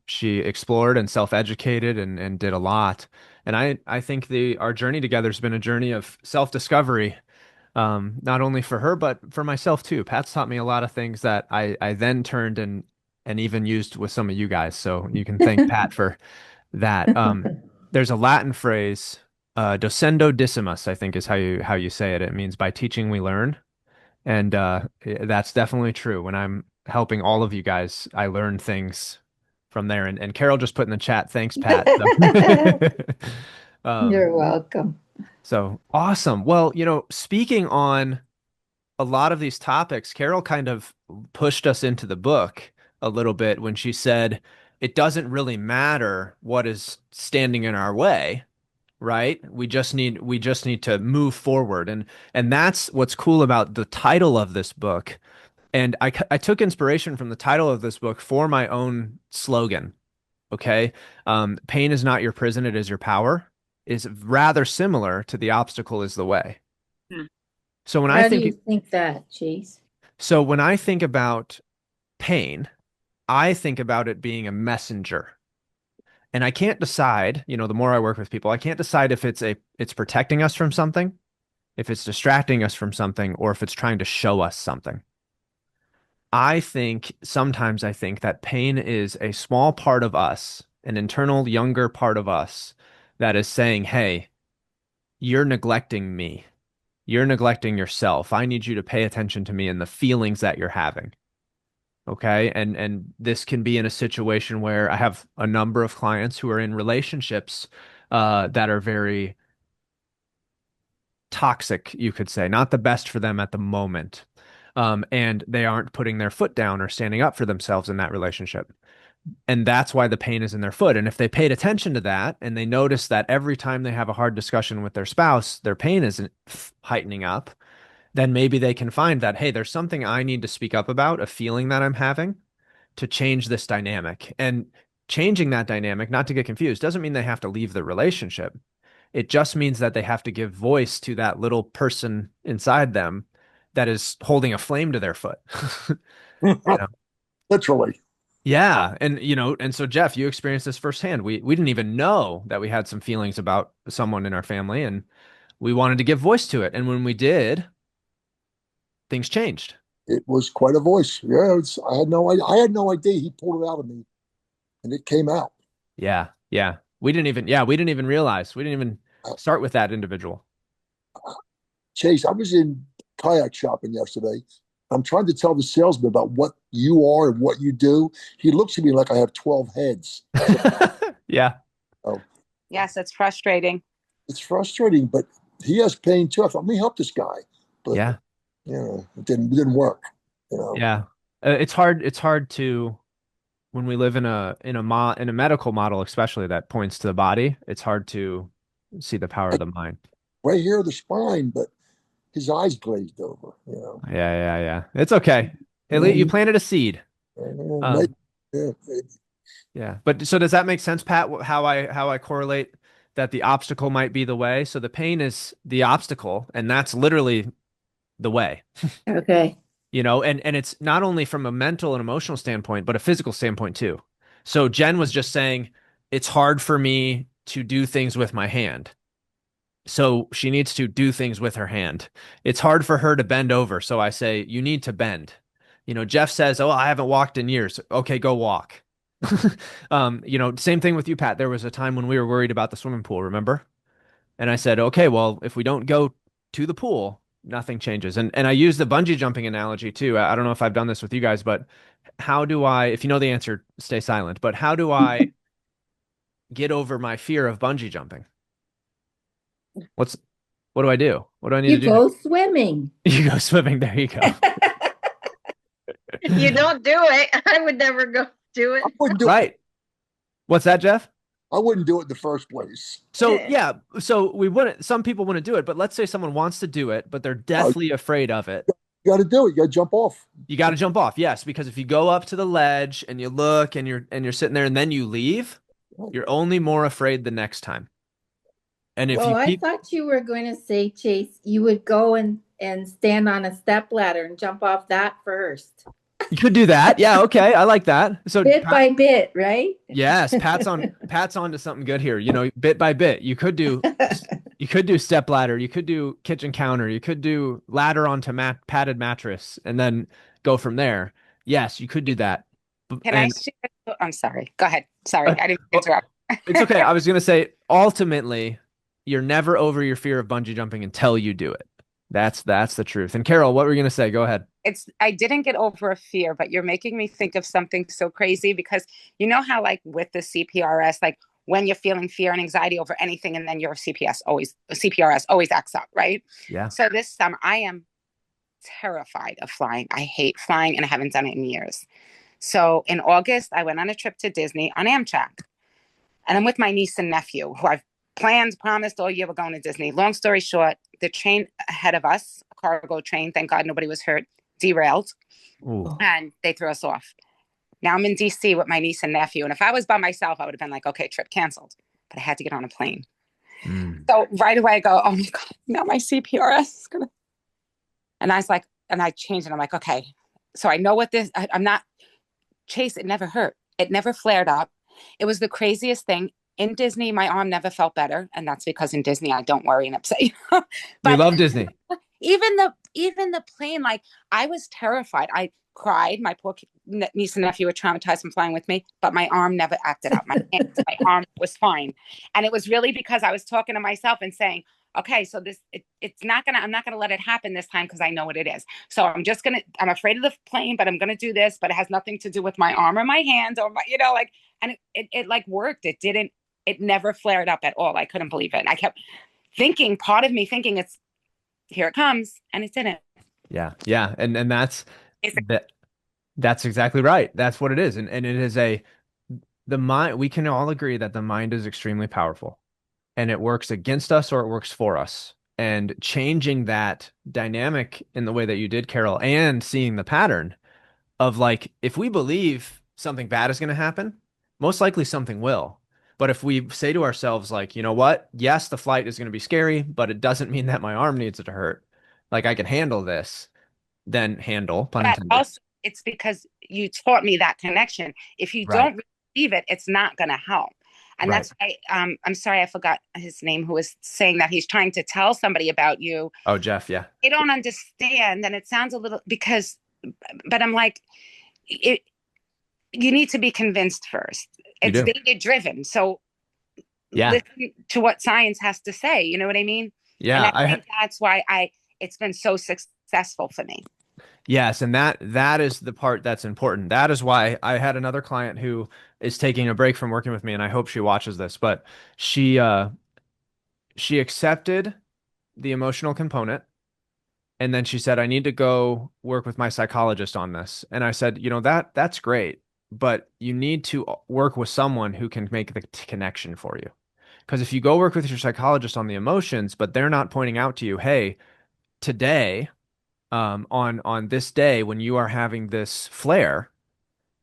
She explored and self-educated and did a lot. And I think the our journey together has been a journey of self-discovery, not only for her but for myself too. Pat's taught me a lot of things that I then turned and even used with some of you guys. So you can thank Pat for that. There's a Latin phrase, docendo decimus, I think is how you say it. It means by teaching we learn, and that's definitely true. When I'm helping all of you guys, I learn things from there. And Carol just put in the chat, thanks, Pat. So, um, You're welcome. so awesome. Well, speaking on a lot of these topics, Carol kind of pushed us into the book a little bit when she said it doesn't really matter what is standing in our way, right? We just need to move forward. And that's what's cool about the title of this book. And I took inspiration from the title of this book for my own slogan. Okay. Pain is not your prison, it is your power, is rather similar to the obstacle is the way. Hmm. So when I How do think you think that, Chase? So when I think about pain, I think about it being a messenger. And I can't decide, the more I work with people, I can't decide if it's protecting us from something, if it's distracting us from something, or if it's trying to show us something. Sometimes I think that pain is a small part of us, an internal younger part of us that is saying, "Hey, you're neglecting me. You're neglecting yourself. I need you to pay attention to me and the feelings that you're having." Okay. And this can be in a situation where I have a number of clients who are in relationships that are very toxic, you could say, not the best for them at the moment. And they aren't putting their foot down or standing up for themselves in that relationship. And that's why the pain is in their foot. And if they paid attention to that and they notice that every time they have a hard discussion with their spouse, their pain isn't heightening up, then maybe they can find that, hey, there's something I need to speak up about, a feeling that I'm having to change this dynamic. And changing that dynamic, not to get confused, doesn't mean they have to leave the relationship. It just means that they have to give voice to that little person inside them that is holding a flame to their foot. You know? Literally. Yeah. And so Jeff, you experienced this firsthand. We didn't even know that we had some feelings about someone in our family, and we wanted to give voice to it. And when we did, things changed. It was quite a voice. Yeah, I had no idea. He pulled it out of me, and it came out. Yeah. Yeah. We didn't even realize. We didn't even Uh, start with that individual. Chase, I was in kayak shopping yesterday. I'm trying to tell the salesman about what you are and what you do. He looks at me like I have 12 heads. Yeah. Oh, Yes, it's frustrating. it's frustrating, but he has pain too. I thought, let me help this guy, but Yeah. it didn't work. You know, Yeah. It's hard to when we live in a medical model, especially that points to the body, it's hard to see the power of the mind. right here, the spine, but his eyes glazed over, you know. Yeah. It's okay. At least you And, planted a seed. maybe, Um, yeah, maybe. yeah. But so does that make sense, Pat? How I correlate that the obstacle might be the way? So the pain is the obstacle, and that's literally the way. Okay. And it's not only from a mental and emotional standpoint, but a physical standpoint too. So Jen was just saying it's hard for me to do things with my hand. So she needs to do things with her hand. It's hard for her to bend over. So I say, you need to bend. Jeff says, oh, I haven't walked in years. Okay, go walk. Same thing with you, Pat. There was a time when we were worried about the swimming pool, remember? And I said, okay, well, if we don't go to the pool, nothing changes. And I use the bungee jumping analogy too. I don't know if I've done this with you guys, but how do I, if you know the answer, stay silent, but how do I get over my fear of bungee jumping? What's what do I do? What do I need You to do? go swimming. You go swimming. There you go. You don't do it. I would never go do it. I wouldn't do it. Right. What's that, Jeff? I wouldn't do it in the first place. So yeah, so we wouldn't. Some people wouldn't do it, but let's say someone wants to do it, but they're deathly afraid of it. You got to do it. You got to jump off. You got to jump off, yes, because if you go up to the ledge and you look and you're sitting there and then you leave, you're only more afraid the next time. And if you I keep, thought you were going to say, Chase, you would go and stand on a step ladder and jump off that first. you could do that, yeah, okay, I like that. So Bit by bit, right? yes, Pat's on to something good here. Bit by bit, you could do step ladder, you could do kitchen counter, you could do ladder onto padded mattress, and then go from there. Yes, you could do that. Can I share? I'm sorry. Go ahead. Sorry, I didn't interrupt. It's okay. I was gonna say, ultimately, you're never over your fear of bungee jumping until you do it. That's the truth. And Carol, what were you gonna say? Go ahead. I didn't get over a fear, but you're making me think of something so crazy because you know how like with the CPRS, like when you're feeling fear and anxiety over anything, and then your CPRS always acts up, right? Yeah. So this summer I am terrified of flying. I hate flying and I haven't done it in years. So in August, I went on a trip to Disney on Amtrak. And I'm with my niece and nephew, who I've promised all year we're going to Disney. Long story short, the train ahead of us, a cargo train, thank God nobody was hurt, derailed. Ooh. And they threw us off. Now I'm in DC with my niece and nephew. And if I was by myself, I would have been like, okay, trip canceled. But I had to get on a plane. So right away I go, oh my God, now my CPRS is going to. And I was like, and I changed it. I'm like, okay. So I know what I'm not, Chase, it never hurt. It never flared up. It was the craziest thing. In Disney, my arm never felt better. And that's because in Disney, I don't worry and upset. But we love Disney. Even the plane, like I was terrified. I cried. My poor niece and nephew were traumatized from flying with me, but my arm never acted out. My arm was fine. And it was really because I was talking to myself and saying, okay, so I'm not gonna let it happen this time because I know what it is. So I'm afraid of the plane, but I'm gonna do this, but it has nothing to do with my arm or my hands or my, and it like worked. It never flared up at all. I couldn't believe it. And I kept thinking, part of me thinking here it comes, and it didn't. Yeah. And that's exactly right. That's what it is. And it is the mind, we can all agree that the mind is extremely powerful. And it works against us or it works for us. And changing that dynamic in the way that you did, Carol, and seeing the pattern of like, if we believe something bad is going to happen, most likely something will. But if we say to ourselves, like, you know what? Yes, the flight is going to be scary, but it doesn't mean that my arm needs to hurt. Like I can handle this, then handle, pun intended. Also, it's because you taught me that connection. If you don't receive it, it's not going to help. And that's why, I'm sorry, I forgot his name, who was saying that he's trying to tell somebody about you. Oh, Jeff, yeah. They don't understand. And it sounds a little, but I'm like, you need to be convinced first. It's data driven. So listen to what science has to say. You know what I mean? Yeah. And I think that's why it's been so successful for me. Yes, and that is the part that's important. That is why I had another client who is taking a break from working with me, and I hope she watches this, but she accepted the emotional component, and then she said, I need to go work with my psychologist on this. And I said, that's great, but you need to work with someone who can make the connection for you. Because if you go work with your psychologist on the emotions, but they're not pointing out to you, hey, today, on this day when you are having this flare,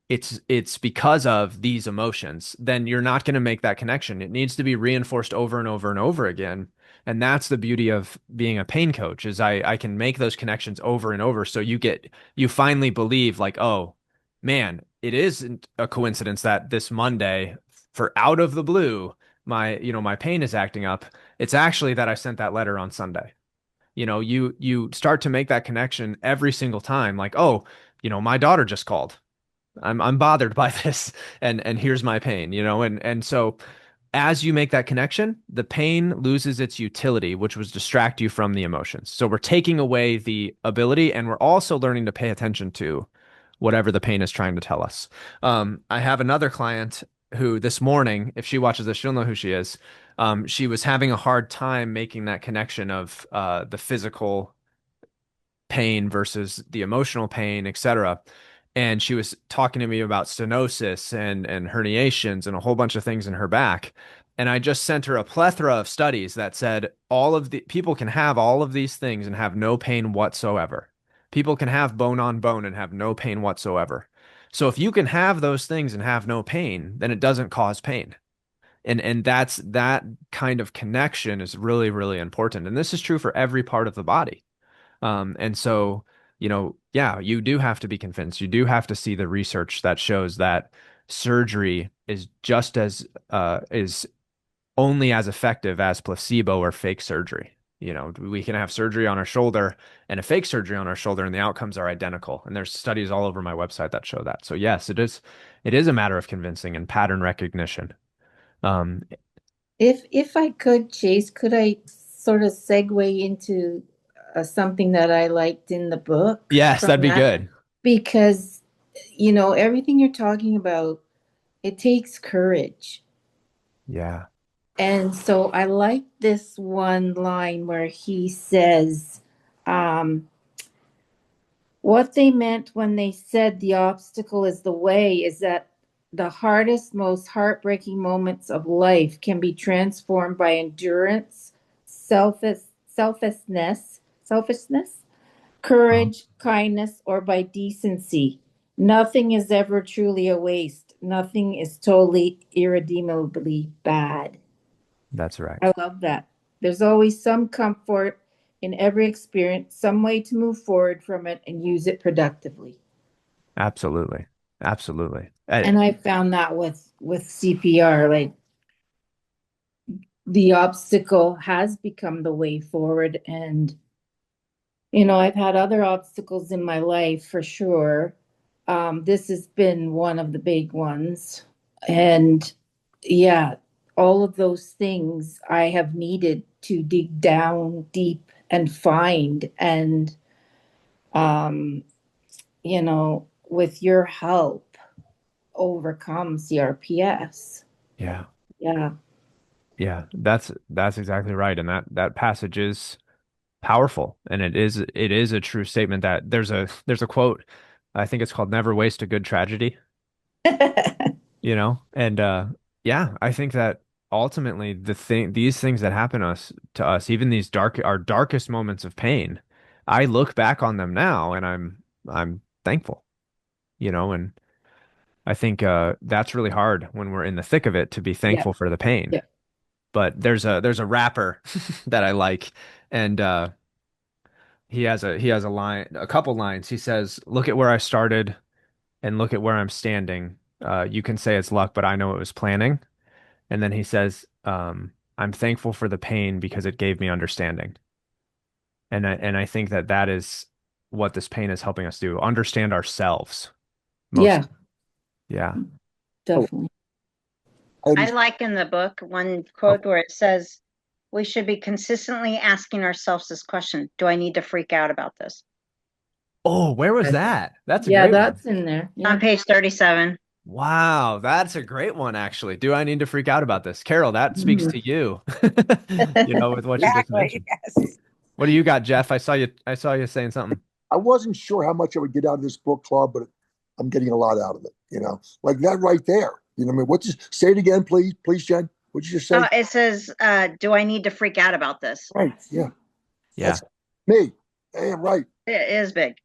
it's because of these emotions, then you're not going to make that connection. It needs to be reinforced over and over and over again. And that's the beauty of being a pain coach is I can make those connections over and over. So you finally believe like, oh man, it isn't a coincidence that this Monday for out of the blue, my pain is acting up. It's actually that I sent that letter on Sunday. You start to make that connection every single time. Like, oh, my daughter just called. I'm bothered by this and here's my pain, and so as you make that connection, the pain loses its utility, which was distract you from the emotions. So we're taking away the ability and we're also learning to pay attention to whatever the pain is trying to tell us. I have another client who this morning, if she watches this, she'll know who she is. She was having a hard time making that connection of the physical pain versus the emotional pain, etc. And she was talking to me about stenosis and herniations and a whole bunch of things in her back. And I just sent her a plethora of studies that said all of the people can have all of these things and have no pain whatsoever. People can have bone on bone and have no pain whatsoever. So if you can have those things and have no pain, then it doesn't cause pain. And that kind of connection is really, really important. And this is true for every part of the body. And so, yeah, you do have to be convinced. You do have to see the research that shows that surgery is just as is only as effective as placebo or fake surgery. We can have surgery on our shoulder and a fake surgery on our shoulder, and the outcomes are identical. And there's studies all over my website that show that. So yes, it is a matter of convincing and pattern recognition. Um, If I could, Chase, could I sort of segue into something that I liked in the book? yes, that'd be that? good. Because, everything you're talking about, it takes courage. Yeah. And so I like this one line where he says, what they meant when they said the obstacle is the way is that the hardest, most heartbreaking moments of life can be transformed by endurance, selfishness, courage, kindness, or by decency. Nothing is ever truly a waste. Nothing is totally irredeemably bad. That's right. I love that. There's always some comfort in every experience, some way to move forward from it and use it productively. Absolutely. Absolutely. And I found that with CPR, like the obstacle has become the way forward. And, I've had other obstacles in my life for sure. This has been one of the big ones. And yeah, all of those things I have needed to dig down deep and find. And, with your help, overcome CRPS. Yeah. Yeah. Yeah, that's exactly right. And that passage is powerful. And it is a true statement that there's a quote, I think it's called "Never waste a good tragedy," And yeah, I think that ultimately these things that happen to us, even our darkest moments of pain, I look back on them now and I'm thankful, and I think that's really hard when we're in the thick of it to be thankful for the pain. Yeah. But there's a rapper that I like, and he has a couple lines. He says, "Look at where I started, and look at where I'm standing. You can say it's luck, but I know it was planning." And then he says, "I'm thankful for the pain because it gave me understanding." And I think that is what this pain is helping us do, understand ourselves. Yeah. Yeah. Definitely. I like in the book one quote where it says, we should be consistently asking ourselves this question: do I need to freak out about this? Oh, where was that? That's a great that's one. in there. On page 37. Wow, that's a great one, actually. Do I need to freak out about this? Carol, that speaks to you. With what you just mentioned. Yes. What do you got, Jeff? I saw you saying something. I wasn't sure how much I would get out of this book club, but I'm getting a lot out of it, like that right there. I mean, say it again, please, Jen. What'd you just say? It says, do I need to freak out about this? Right. Yeah. Yeah. That's me. Damn right. It is big.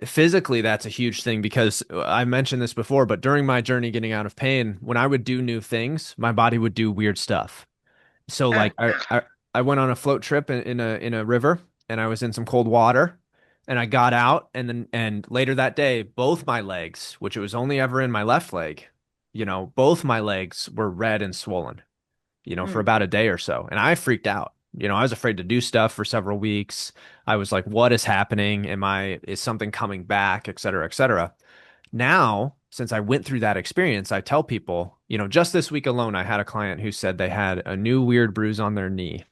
Physically, that's a huge thing because I mentioned this before, but during my journey getting out of pain, when I would do new things, my body would do weird stuff. So Uh, like I went on a float trip in a river and I was in some cold water and I got out and later that day, both my legs, which it was only ever in my left leg, both my legs were red and swollen, for mm, about a day or so. And I freaked out. I was afraid to do stuff for several weeks. I was like, what is happening? Is something coming back, et cetera, et cetera. Now, since I went through that experience, I tell people, just this week alone, I had a client who said they had a new weird bruise on their knee.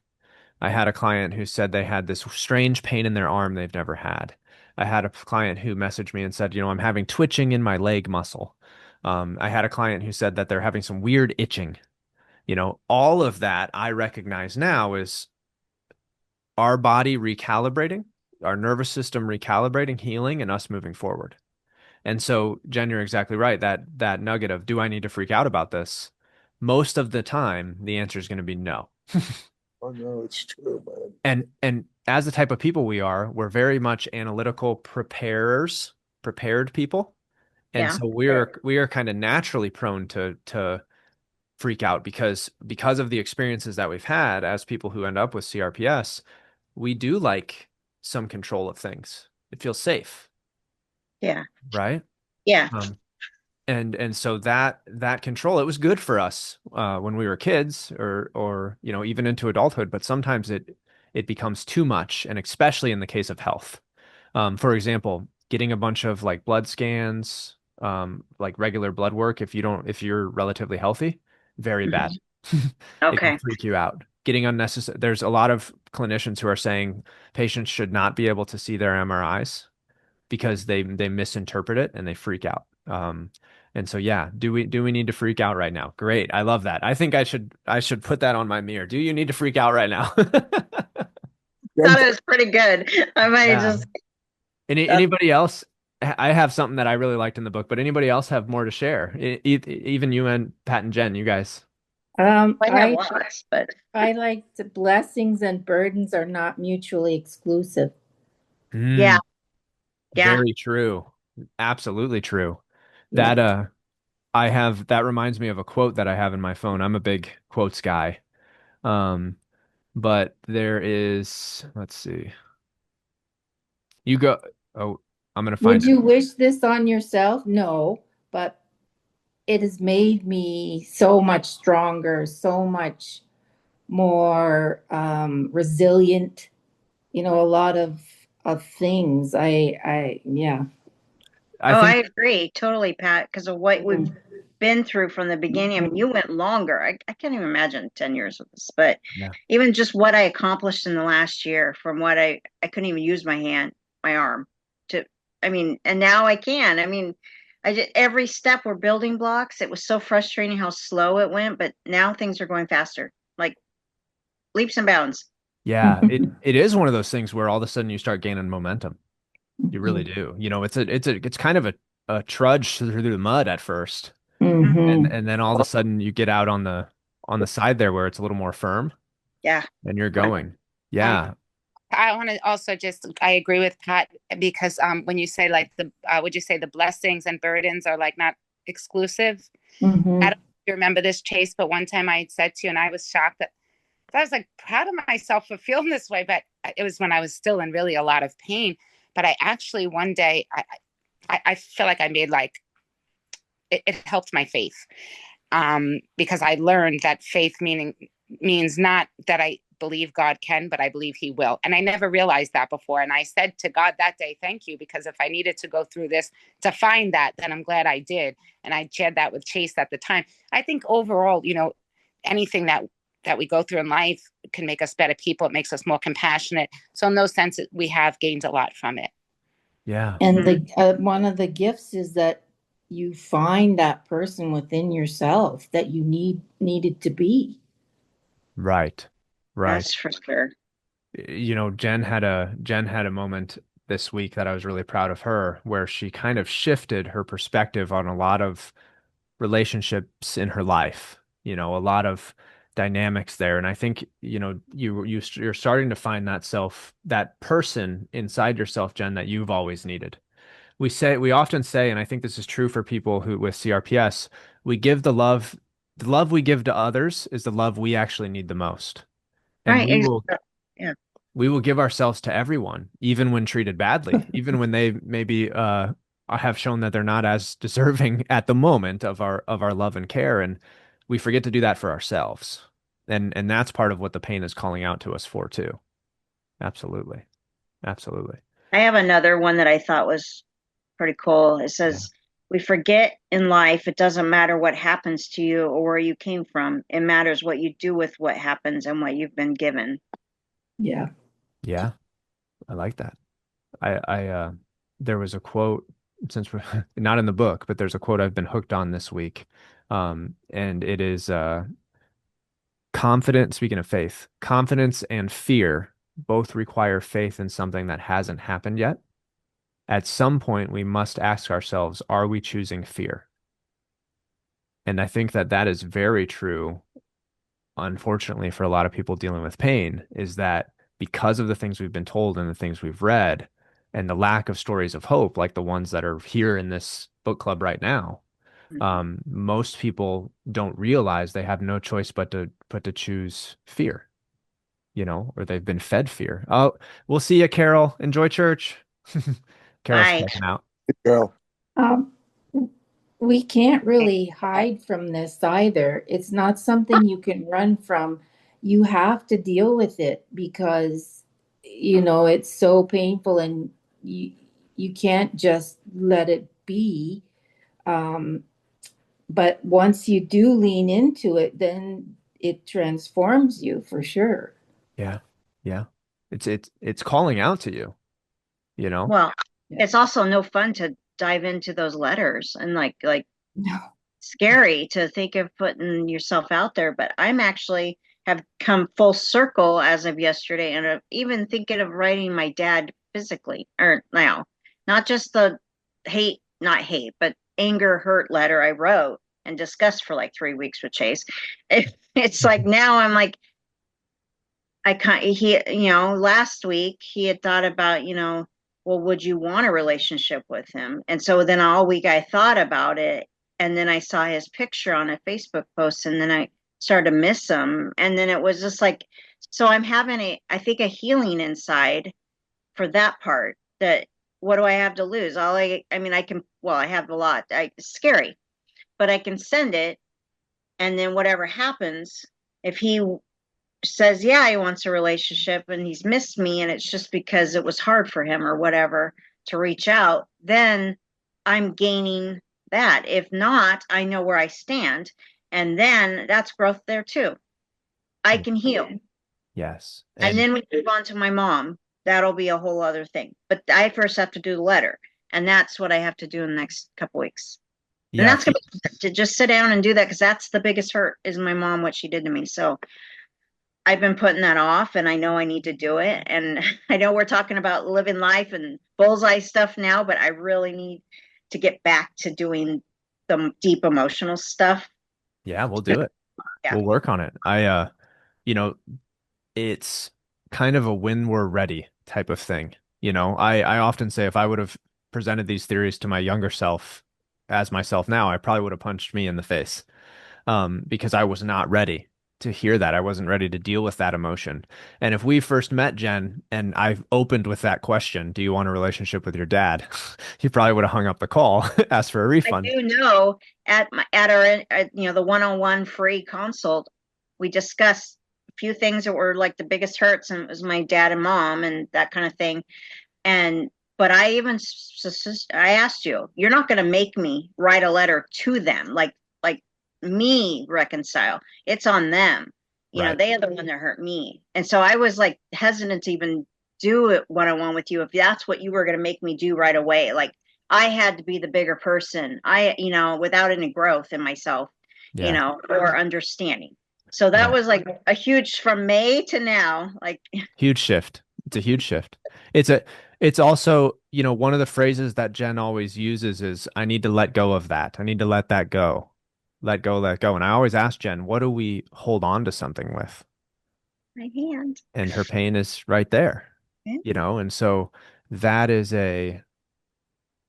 I had a client who said they had this strange pain in their arm they've never had. I had a client who messaged me and said, I'm having twitching in my leg muscle. I had a client who said that they're having some weird itching. All of that I recognize now is our body recalibrating, our nervous system recalibrating, healing, and us moving forward. And so, Jen, you're exactly right. That nugget of do I need to freak out about this? Most of the time, the answer is going to be no. Oh no, it's true, man. And as the type of people we are, we're very much analytical prepared people. And yeah. so we are kind of naturally prone to freak out because of the experiences that we've had as people who end up with CRPS, we do like some control of things. It feels safe, Yeah. right? Yeah. Um, and so that control, it was good for us when we were kids or even into adulthood, but sometimes it becomes too much, and especially in the case of health. For example, getting a bunch of like blood scans, like regular blood work, if you're relatively healthy, very bad. Mhm. It can Okay. freak you out. Getting unnecessary. There's a lot of clinicians who are saying patients should not be able to see their MRIs because they misinterpret it and they freak out. And so yeah, do we need to freak out right now? Great. I love that. I think I should put that on my mirror. Do you need to freak out right now? Then Thought it was pretty good. I might Yeah. just that's Anybody else? I have something that I really liked in the book, but anybody else have more to share? Even you and Pat and Jen, you guys. I have I lots, but I like the blessings and burdens are not mutually exclusive. yeah, Mm, yeah. very true. Absolutely true. Yeah. That reminds me of a quote that I have in my phone. I'm a big quotes guy. Um, but there is, let's see. You go, oh, I'm gonna find Would it. you wish this on yourself? No, but it has made me so much stronger, so much more resilient, a lot of things. Yeah. I Oh, I think, agree totally, Pat, because of what we've Mhm. been through from the beginning. I mean, you went longer. I can't even imagine 10 years of this, but yeah, even just what I accomplished in the last year from what I couldn't even use my arm to, I mean, and now I can. I mean, every step we're building blocks. It was so frustrating how slow it went, but now things are going faster, like leaps and bounds. yeah, it is one of those things where all of a sudden you start gaining momentum. You really Mhm. do. It's kind of a trudge through the mud at first. Mhm. Mhm. And then all of a sudden you get out on the side there where it's a little more firm Yeah. and you're Right. going. Um, Yeah. I want to also I agree with Pat because when you say like would you say the blessings and burdens are like not exclusive? I Mhm. don't know if you remember this, Chase, but one time I had said to you, and I was shocked that I was like proud of myself for feeling this way, but it was when I was still in really a lot of pain. But I actually one day I feel like I made like it helped my faith because I learned that faith means not that I believe God can, but I believe He will. And I never realized that before. And I said to God that day, "Thank you," because if I needed to go through this to find that, then I'm glad I did. And I shared that with Chase at the time. I think overall, anything that we go through in life can make us better people. It makes us more compassionate. So in those senses, we have gained a lot from it. Yeah. And Mhm. the one of the gifts is that you find that person within yourself that you needed to be. Right. Right. That's for sure. Jen had a moment this week that I was really proud of her, where she kind of shifted her perspective on a lot of relationships in her life. A lot of dynamics there. And I think, you're starting to find that person inside yourself, Jen, that you've always needed. We often say, and I think this is true for people who with CRPS, we give the love we give to others is the love we actually need the most. And Right, exactly. Yeah. we will give ourselves to everyone, even when treated badly, even when they maybe have shown that they're not as deserving at the moment of our love and care, and we forget to do that for ourselves. And that's part of what the pain is calling out to us for too. Absolutely. Absolutely. I have another one that I thought was pretty cool. It Yeah. says, we forget in life, it doesn't matter what happens to you or where you came from. It matters what you do with what happens and what you've been given. Yeah. Yeah. I like that. There was a quote, since we're not in the book, but there's a quote I've been hooked on this week. And it is confident, speaking of faith, confidence and fear both require faith in something that hasn't happened yet. At some point, we must ask ourselves, are we choosing fear? And I think that that is very true, unfortunately, for a lot of people dealing with pain, is that because of the things we've been told and the things we've read, and the lack of stories of hope, like the ones that are here in this book club right now, most people don't realize they have no choice but to choose fear, or they've been fed fear. Oh, we'll see you, Carol. Enjoy church. Carol's Bye. checking out. Carol. Um, we can't really hide from this either. It's not something you can run from. You have to deal with it because, it's so painful and you can't just let it be. But once you do lean into it, then it transforms you for sure. Yeah. Yeah. It's calling out to you, you know? Well, Yeah. it's also no fun to dive into those letters and like No. scary to think of putting yourself out there. But I'm actually have come full circle as of yesterday and even thinking of writing my dad physically or now, not just the not hate, but anger, hurt letter I wrote and discussed for like 3 weeks with Chase. It's like now I'm like, last week he had thought about, well, would you want a relationship with him? And so then all week I thought about it. And then I saw his picture on a Facebook post and then I started to miss him. And then it was just like, so I'm having I think a healing inside for that part that what do I have to lose? I have a lot. It's scary, but I can send it. And then whatever happens, if he says, yeah, he wants a relationship and he's missed me and it's just because it was hard for him or whatever to reach out, then I'm gaining that. If not, I know where I stand. And then that's growth there too. I can heal. Yes. And then we move on to my mom. That'll be a whole other thing. But I first have to do the letter. And that's what I have to do in the next couple weeks. And yeah, that's going to just sit down and do that because that's the biggest hurt is my mom, what she did to me. So I've been putting that off and I know I need to do it. And I know we're talking about living life and bullseye stuff now, but I really need to get back to doing the deep emotional stuff. yeah, we'll do it. Yeah. We'll work on it. You know, it's kind of a when we're ready type of thing. I often say if I would have presented these theories to my younger self as myself now, I probably would have punched me in the face. Because I was not ready to hear that. I wasn't ready to deal with that emotion. And if we first met, Jen, and I opened with that question, do you want a relationship with your dad? You probably would have hung up the call, asked for a refund. I do know at our the one-on-one free consult, we discussed a few things that were like the biggest hurts, and it was my dad and mom and that kind of thing. But I asked you, you're not going to make me write a letter to them, like me reconcile. It's on them. Right. They are the one that hurt me. And so I was like hesitant to even do it one-on-one with you if that's what you were going to make me do right away. Like I had to be the bigger person. Without any growth in myself, Yeah. or understanding. So that Yeah. was like a huge from May to now, like Huge shift. It's a huge shift. It's also, one of the phrases that Jen always uses is, I need to let go of that. I need to let that go. let go, let go. And I always ask Jen, what do we hold on to something with? My hand. And her pain is right there, Yeah. and so that is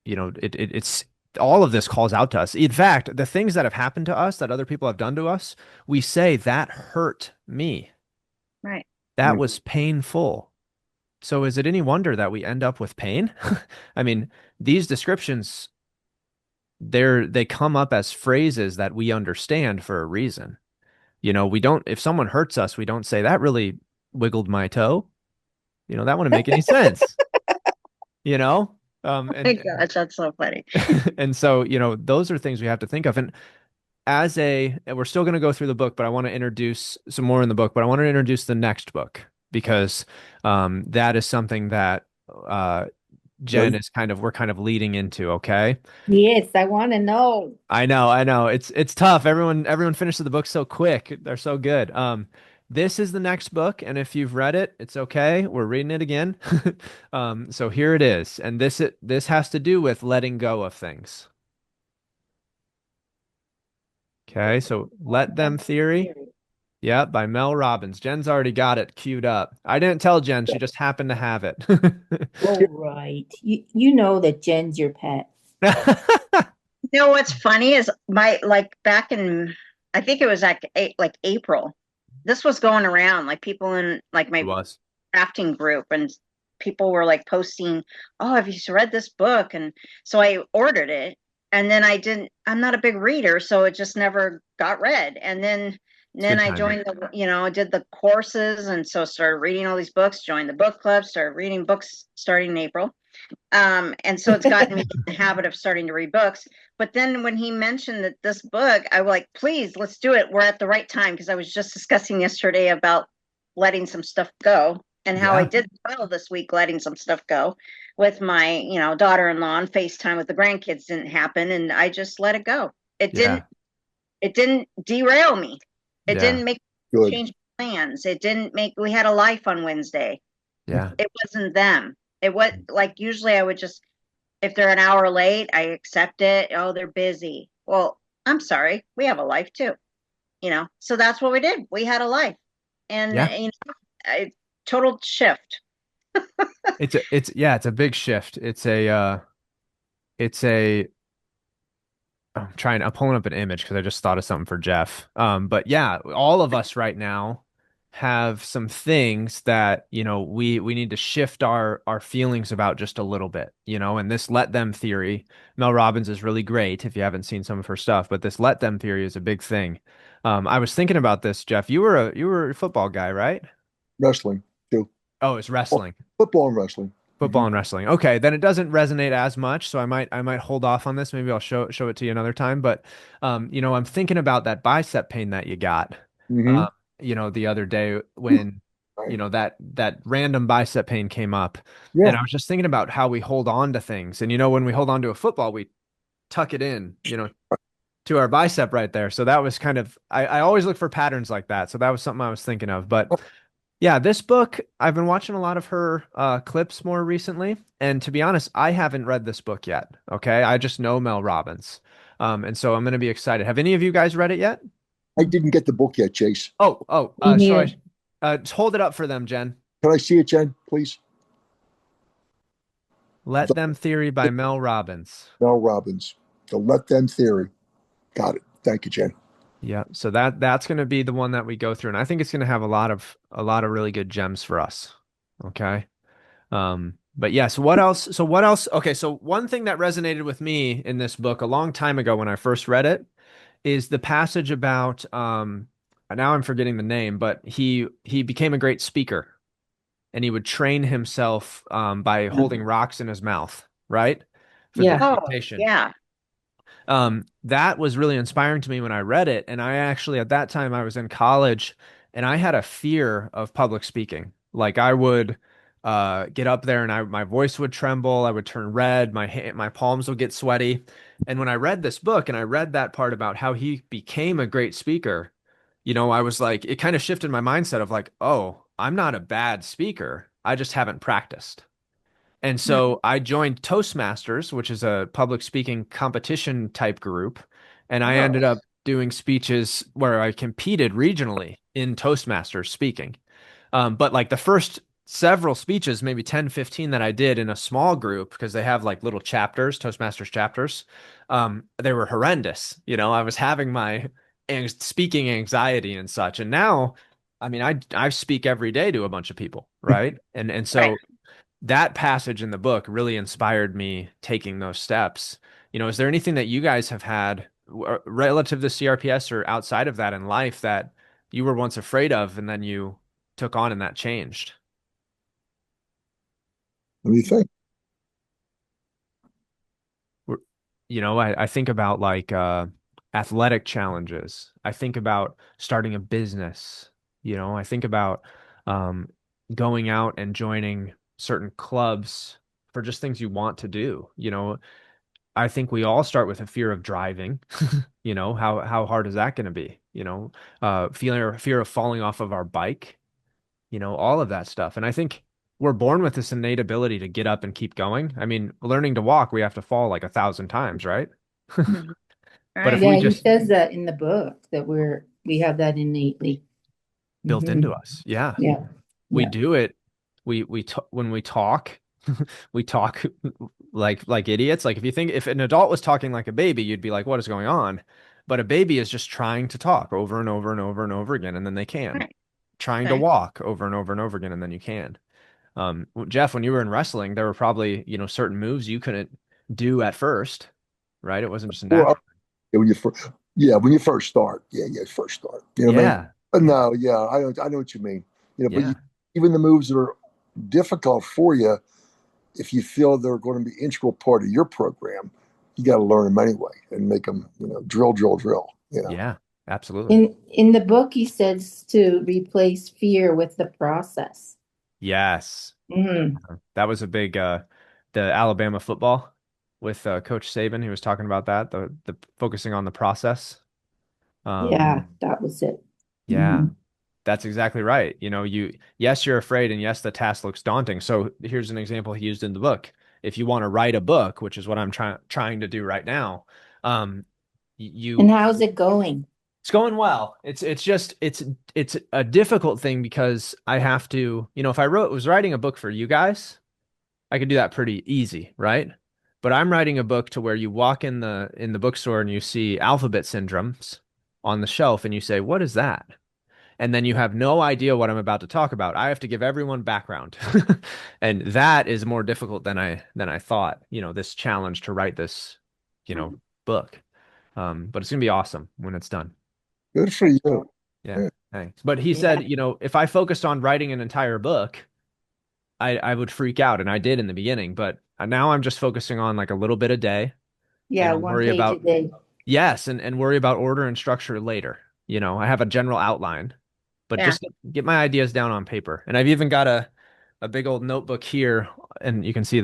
it's all of this calls out to us. In fact, the things that have happened to us that other people have done to us, we say that hurt me. Right. That was painful. So is it any wonder that we end up with pain? I mean, these descriptions, they come up as phrases that we understand for a reason. We don't, if someone hurts us, we don't say that really wiggled my toe. That wouldn't make any sense, you know? My And gosh, that's so funny. and so, those are things we have to think of. And and we're still going to go through the book, but I want to introduce some more in the book, but I want to introduce the next book because that is something that Jen is we're kind of leading into, okay? Yes, I want to know. I know. It's tough. Everyone finishes the book so quick. They're so good. This is the next book, and if you've read it, it's okay. We're reading it again. So here it is, and this has to do with letting go of things. Okay, so Let Them Theory. Yeah, by Mel Robbins. Jen's already got it queued up. I didn't tell Jen, she just happened to have it. Oh, right. You know that Jen's your pet. You know what's funny is like back in, I think it was like April. This was going around, like people in like It my was. crafting group, and people were like posting, "Oh, have you read this book?" And so I ordered it, and then I'm not a big reader, so it just never got read. And It's then good I timing. joined did the courses, and so started reading all these books, joined the book club, started reading books starting in April. And so it's gotten me in the habit of starting to read books. But then when he mentioned that this book, I was like, please, let's do it. We're at the right time, because I was just discussing yesterday about letting some stuff go, and how I Yeah. did well this week, letting some stuff go with my, daughter-in-law, on FaceTime with the grandkids didn't happen, and I just let it go. It Yeah. didn't it didn't derail me. It Yeah. didn't make me Good. change plans. It didn't make we had a life on Wednesday. Yeah. It wasn't them. It was like, usually I would just, if they're an hour late, I accept it. Oh, they're busy. Well, I'm sorry. We have a life too, So that's what we did. We had a life, and Yeah. total shift. It's a big shift. It's a I'm pulling up an image because I just thought of something for Jeff. But yeah, all of us right now have some things that, we need to shift our feelings about just a little bit, and this let them theory, Mel Robbins is really great if you haven't seen some of her stuff, but this let them theory is a big thing. I was thinking about this, Jeff. You were a football guy, right? Wrestling too. Oh, it's wrestling. Football and wrestling. Football and wrestling. Okay, then it doesn't resonate as much, so I might hold off on this. Maybe I'll show it to you another time. But I'm thinking about that bicep pain that you got, Mm-hmm. um, the other day when, Right. that random bicep pain came up, and Yeah. I was just thinking about how we hold on to things, and when we hold on to a football, we tuck it in, to our bicep right there. So that was kind of I always look for patterns like that. So that was something I was thinking of, but. Yeah, this book, I've been watching a lot of her clips more recently. And to be honest, I haven't read this book yet. Okay. I just know Mel Robbins. And so I'm going to be excited. Have any of you guys read it yet? I didn't get the book yet, Chase. So Yeah. hold it up for them, Jen. Can I see it, Jen, please? Let The Them Theory by Mel Robbins. Mel Robbins. The Let Them Theory. Got it. Thank you, Jen. Yeah. So that's going to be the one that we go through. And I think it's going to have a lot of really good gems for us. Okay. But yeah, so what else? So what else? Okay, so one thing that resonated with me in this book a long time ago when I first read it is the passage about now I'm forgetting the name, but he became a great speaker and he would train himself by holding rocks in his mouth, right? For the Yeah. Oh, dictation. yeah. That was really inspiring to me when I read it. And I actually, at that time, I was in college and I had a fear of public speaking. Like I would get up there and my voice would tremble. I would turn red. My palms would get sweaty. And when I read this book and I read that part about how he became a great speaker, I was like, it kind of shifted my mindset of like, oh, I'm not a bad speaker. I just haven't practiced. And Hmm. so I joined Toastmasters, which is a public speaking competition type group, and I ended Oh, up doing speeches where I competed regionally in Toastmasters speaking. But like the first several speeches, maybe 10, 15 that I did in a small group, because they have like little chapters, Toastmasters chapters, they were horrendous. I was having my speaking anxiety and such. And now, I mean, I speak every day to a bunch of people, right? And Right. so that passage in the book really inspired me taking those steps. Is there anything that you guys have had relative to CRPS or outside of that in life that you were once afraid of and then you took on and that changed? What do you think? We're- I think about like athletic challenges. I think about starting a business. I think about um, going out and joining certain clubs for just things you want to do. I think we all start with a fear of driving. How hard is that going to be? Fear of falling off of our bike, all of that stuff. And I think we're born with this innate ability to get up and keep going. I mean, learning to walk, we have to fall like 1,000 times, right? Mhm. But if Right. we Yeah, he just says that in the book that we have that innately. built Mhm. into us, yeah, Yeah, we yeah. do it. When we talk, we talk like idiots. Like if an adult was talking like a baby, you'd be like, what is going on? But a baby is just trying to talk over and over and over and over again, and then they can. Right. Trying to Okay. walk over and over and over again, and then you can. Jeff, when you were in wrestling, there were probably, certain moves you couldn't do at first, right? It wasn't just a Well, natural. yeah, when you first start, first start. You know what I mean? Yeah. But no, yeah, I know what you mean. But Yeah. even the moves that are difficult for you, if you feel they're going to be integral part of your program, you got to learn them anyway and make them, drill, drill, drill. Yeah. Absolutely. In the book, he says to replace fear with the process. Yes. Mm, That was a big the Alabama football with Coach Saban. He was talking about that, the focusing on the process. Um, yeah, that was it. yeah. Mhm. That's exactly right. Yes, you're afraid, and yes, the task looks daunting. So here's an example he used in the book. If you want to write a book, which is what I'm trying to do right now, um, And you how's it going? it's going well. It's a difficult thing because I have to, if I was writing a book for you guys, I could do that pretty easy, right? But I'm writing a book to where you walk in the bookstore and you see alphabet syndromes on the shelf and you say, "What is that?" And then you have no idea what I'm about to talk about. I have to give everyone background. And that is more difficult than I thought, this challenge to write this, book. But it's gonna be awesome when it's done. Good for you. Yeah. Yeah. Thanks. But he Yeah, said, if I focused on writing an entire book, I would freak out, and I did in the beginning, but now I'm just focusing on like a little bit a day, and yeah, I'll one worry page a about day. yes, and worry about order and structure later. I have a general outline, but Yeah. just get my ideas down on paper. And I've even got a big old notebook here, and you can see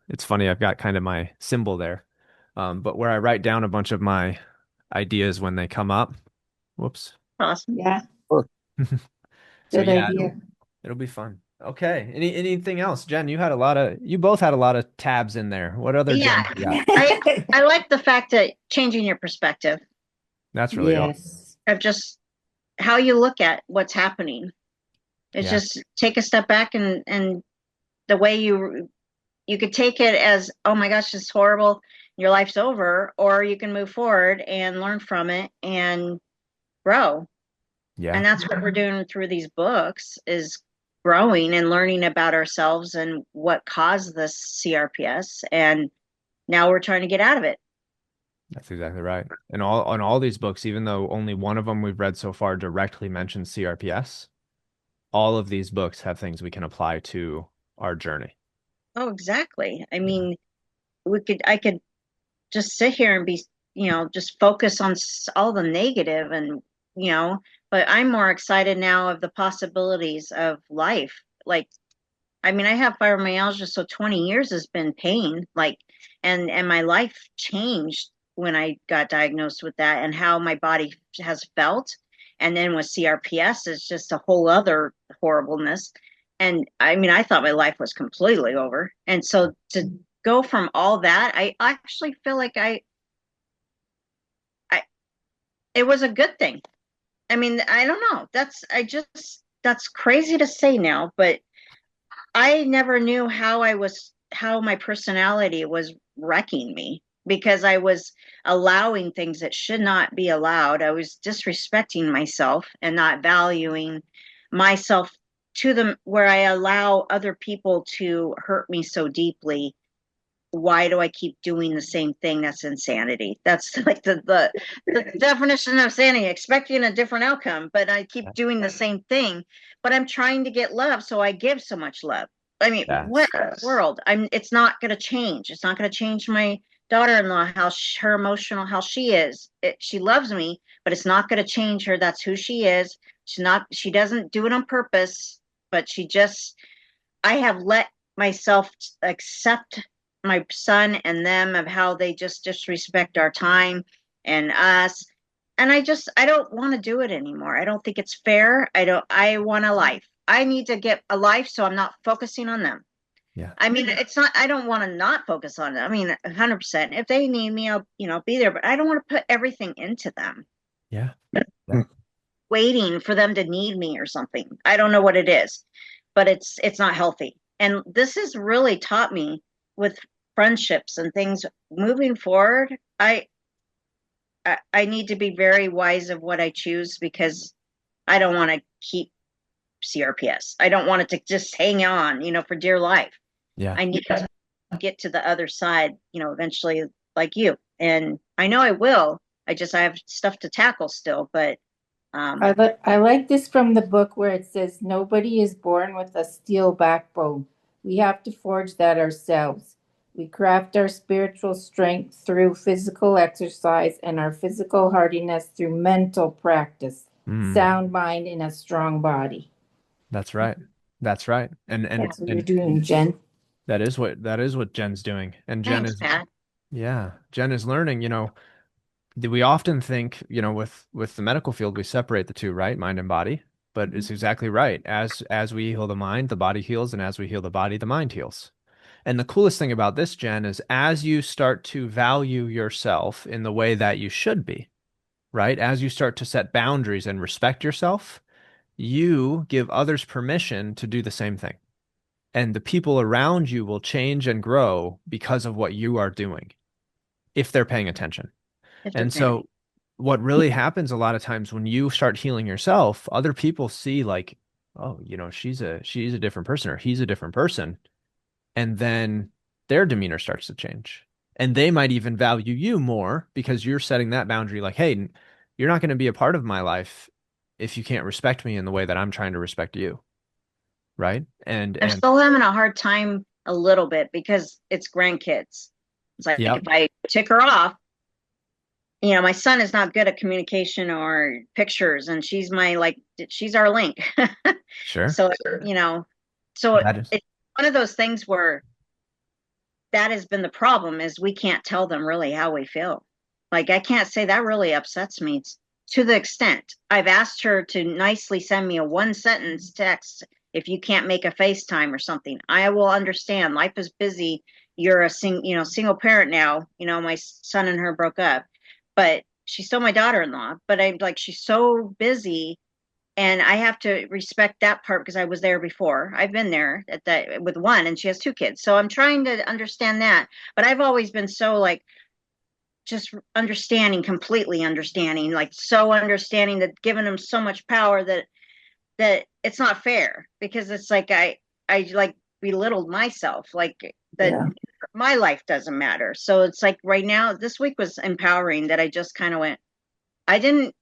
it's funny, I've got kind of my symbol there. But where I write down a bunch of my ideas when they come up. Whoops. Awesome. Yeah, Sure. So good yeah, idea. it'll be fun. Okay. Anything else? Jen, you both had a lot of tabs in there. What other Yeah. gems you got? I like the fact that changing your perspective That's really awesome. Yes. of just how you look at what's happening. It's Yeah. just take a step back and the way you could take it as, oh my gosh, it's horrible, your life's over, or you can move forward and learn from it and grow. Yeah. And that's what we're doing through these books is growing and learning about ourselves and what caused this CRPS. And now we're trying to get out of it. That's exactly right. And all these books, even though only one of them we've read so far directly mentions CRPS, all of these books have things we can apply to our journey. Oh, exactly. I Yeah. mean, I could just sit here and be, just focus on all the negative and, but I'm more excited now of the possibilities of life. Like, I mean, I have fibromyalgia, so 20 years has been pain, like, and my life changed when I got diagnosed with that and how my body has felt. And then with CRPS, it's just a whole other horribleness. And I mean, I thought my life was completely over. And so to go from all that, I actually feel like I it was a good thing. I mean, I don't know. That's crazy to say now, but I never knew how my personality was wrecking me because I was allowing things that should not be allowed. I was disrespecting myself and not valuing myself to them where I allow other people to hurt me so deeply. Why do I keep doing the same thing? That's insanity. That's like the definition of insanity, expecting a different outcome, but I keep doing the same thing. But I'm trying to get love, so I give so much love. I mean, what Yes. in the world? It's not going to change. It's not going to change my daughter-in-law, her emotional, how she is. She loves me, but it's not going to change her. That's who she is. She doesn't do it on purpose, but I have let myself accept my son and them of how they just disrespect our time and us. And I don't want to do it anymore. I don't think it's fair. I want a life. I need to get a life so I'm not focusing on them. Yeah. I mean, it's not, I don't want to not focus on them. I mean, 100%. If they need me, I'll, be there, but I don't want to put everything into them, Yeah. waiting for them to need me or something. I don't know what it is, but it's not healthy. And this has really taught me with friendships and things moving forward. I need to be very wise of what I choose because I don't want to keep CRPS. I don't want it to just hang on, for dear life. Yeah. I need to get to the other side, eventually like you. And I know I will. I have stuff to tackle still, but I like this from the book where it says, "Nobody is born with a steel backbone. We have to forge that ourselves. We craft our spiritual strength through physical exercise and our physical hardiness through mental practice. Mm, Sound mind in a strong body." that's right. That's right. And That's what you're and doing, Jen. that is what Jen's doing. And thanks, Pat. Jen is learning, we often think, with the medical field, we separate the two, right? Mind and body. But it's exactly right. As we heal the mind, the body heals, and as we heal the body, the mind heals. And the coolest thing about this, Jen, is as you start to value yourself in the way that you should be, right? As you start to set boundaries and respect yourself, you give others permission to do the same thing. And the people around you will change and grow because of what you are doing, if they're paying attention. If they're And paying. so what really happens a lot of times when you start healing yourself, other people see like, oh, she's a different person or he's a different person. And then their demeanor starts to change. And they might even value you more because you're setting that boundary like, hey, you're not going to be a part of my life if you can't respect me in the way that I'm trying to respect you. Right. And I'm still having a hard time a little bit because it's grandkids. It's like yep, if I tick her off, my son is not good at communication or pictures, and she's our link. sure. So, so That is it's one of those things where that has been the problem is we can't tell them really how we feel. Like I can't say that really upsets me. It's to the extent I've asked her to nicely send me a one sentence text if you can't make a FaceTime or something. I will understand. Life is busy. You're a single parent now. My son and her broke up, but she's still my daughter-in-law. But I'm like, she's so busy and I have to respect that part because I was there before. I've been there at that with one, and she has two kids. So I'm trying to understand that. But I've always been so like just understanding, completely understanding, like so understanding that giving them so much power that it's not fair because it's like I like belittled myself, like that Yeah. my life doesn't matter. So it's like right now, this week was empowering that I just kind of went, I didn't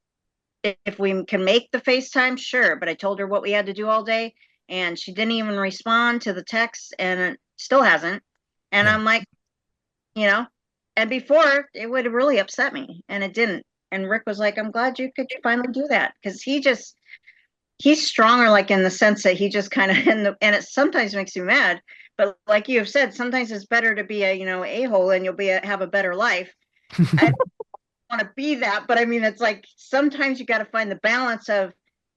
if we can make the FaceTime, sure. But I told her what we had to do all day, and she didn't even respond to the text, and it still hasn't. And yeah. I'm like, you know, and before it would have really upset me, and it didn't. And Rick was like, "I'm glad you could finally do that," because he's stronger, like in the sense that he just kind of and it sometimes makes you mad. But like you have said, sometimes it's better to be a hole, and you'll have a better life. I want to be that, but I mean, it's like sometimes you got to find the balance of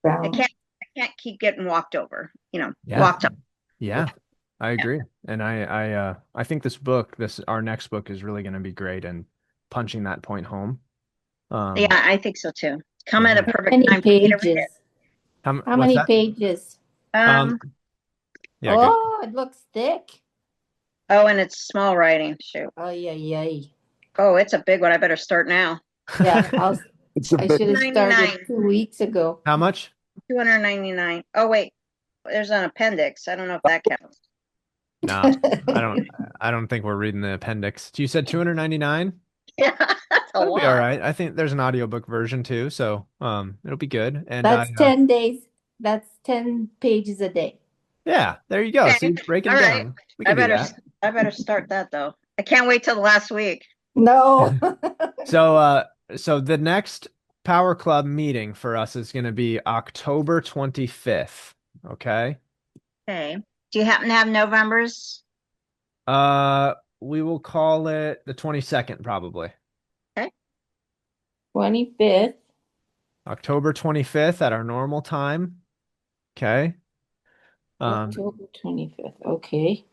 I Balance. can't keep getting walked over, Yeah. walked up. Yeah. I agree. And I think our next book is really going to be great and punching that point home. Yeah, I think so too. Come at a Yeah. perfect Many time for me to read pages. How What's many that? pages? it. Yeah, good. Oh, it looks thick. Oh, and it's small writing. Shoot. Oh, yeah. Oh, it's a big one. I better start now. Yeah, It's a I bit. should have started 99. 2 weeks ago. How much? 299. Oh, wait. There's an appendix. I don't know if that counts. No, I don't think we're reading the appendix. You said 299? Yeah, that's a That'll be all lot. right. I think there's an audiobook version too, so it'll be good. And That's 10 days. That's 10 pages a day. yeah, there you go. Okay. See, breaking All it right. down. We can do that. I better start that though. I can't wait till the last week. No. So the next Power Club meeting for us is going to be October 25th. Okay. Okay. Do you happen to have November's? We will call it the 22nd probably. Okay. 25th. October 25th at our normal time. Okay. October 25th. Okay.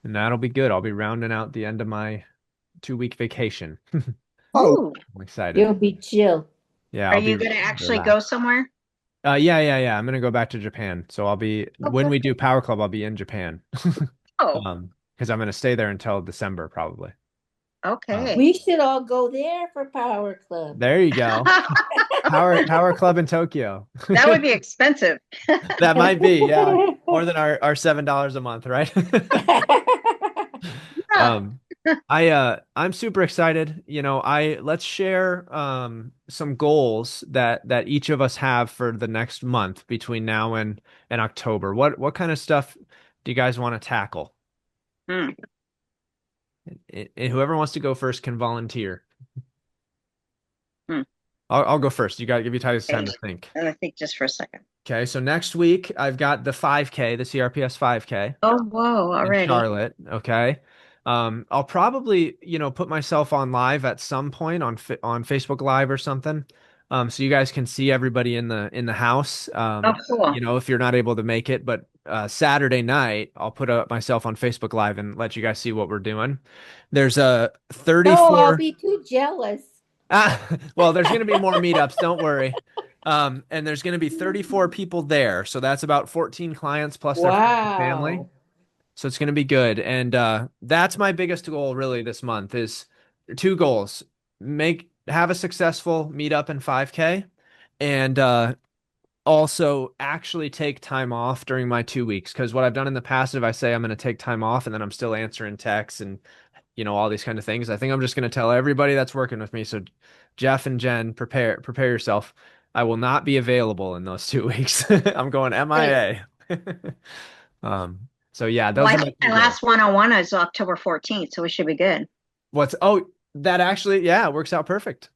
And that'll be good. I'll be rounding out the end of my 2-week vacation. Oh, Ooh. I'm excited. You'll be chill. Yeah, Are I'll you be going to actually go relaxed. somewhere? Yeah. I'm gonna go back to Japan. So I'll be when Okay. we do Power Club, I'll be in Japan. Oh, Because I'm gonna stay there until December probably. okay. We should all go there for Power Club. There you go. Power Club in Tokyo. That would be expensive. That might be, yeah. More than our $7 a month, right? I'm super excited. Let's share some goals that each of us have for the next month between now and October. What kind of stuff do you guys want to tackle? Hmm. Whoever wants to go first can volunteer. Hmm. I'll go first. You got to give you time to think. I think just for a second. Okay, so next week I've got the 5K, the CRPS 5K Oh, whoa, in already. Charlotte. Okay. I'll probably, put myself on live at some point on Facebook Live or something. So you guys can see everybody in the house. Oh, cool. If you're not able to make it, but Saturday night I'll put up myself on Facebook Live and let you guys see what we're doing. There's a No, 34. I'll be too jealous. Well, there's going to be more meetups. Don't worry. And there's going to be 34 people there. So that's about 14 clients plus their friends and family. Wow. So it's going to be good. And that's my biggest goal really this month is 2 goals. Have a successful meetup in 5K and also actually take time off during my 2 weeks. Because what I've done in the past, if I say I'm going to take time off and then I'm still answering texts and all these kind of things, I think I'm just going to tell everybody that's working with me. So Jeff and Jen, prepare yourself. I will not be available in those 2 weeks. I'm going MIA. So yeah, Well, those I are my think 2 my goals. last one-on-one is October 14th, so we should be good. That actually, yeah, works out perfect.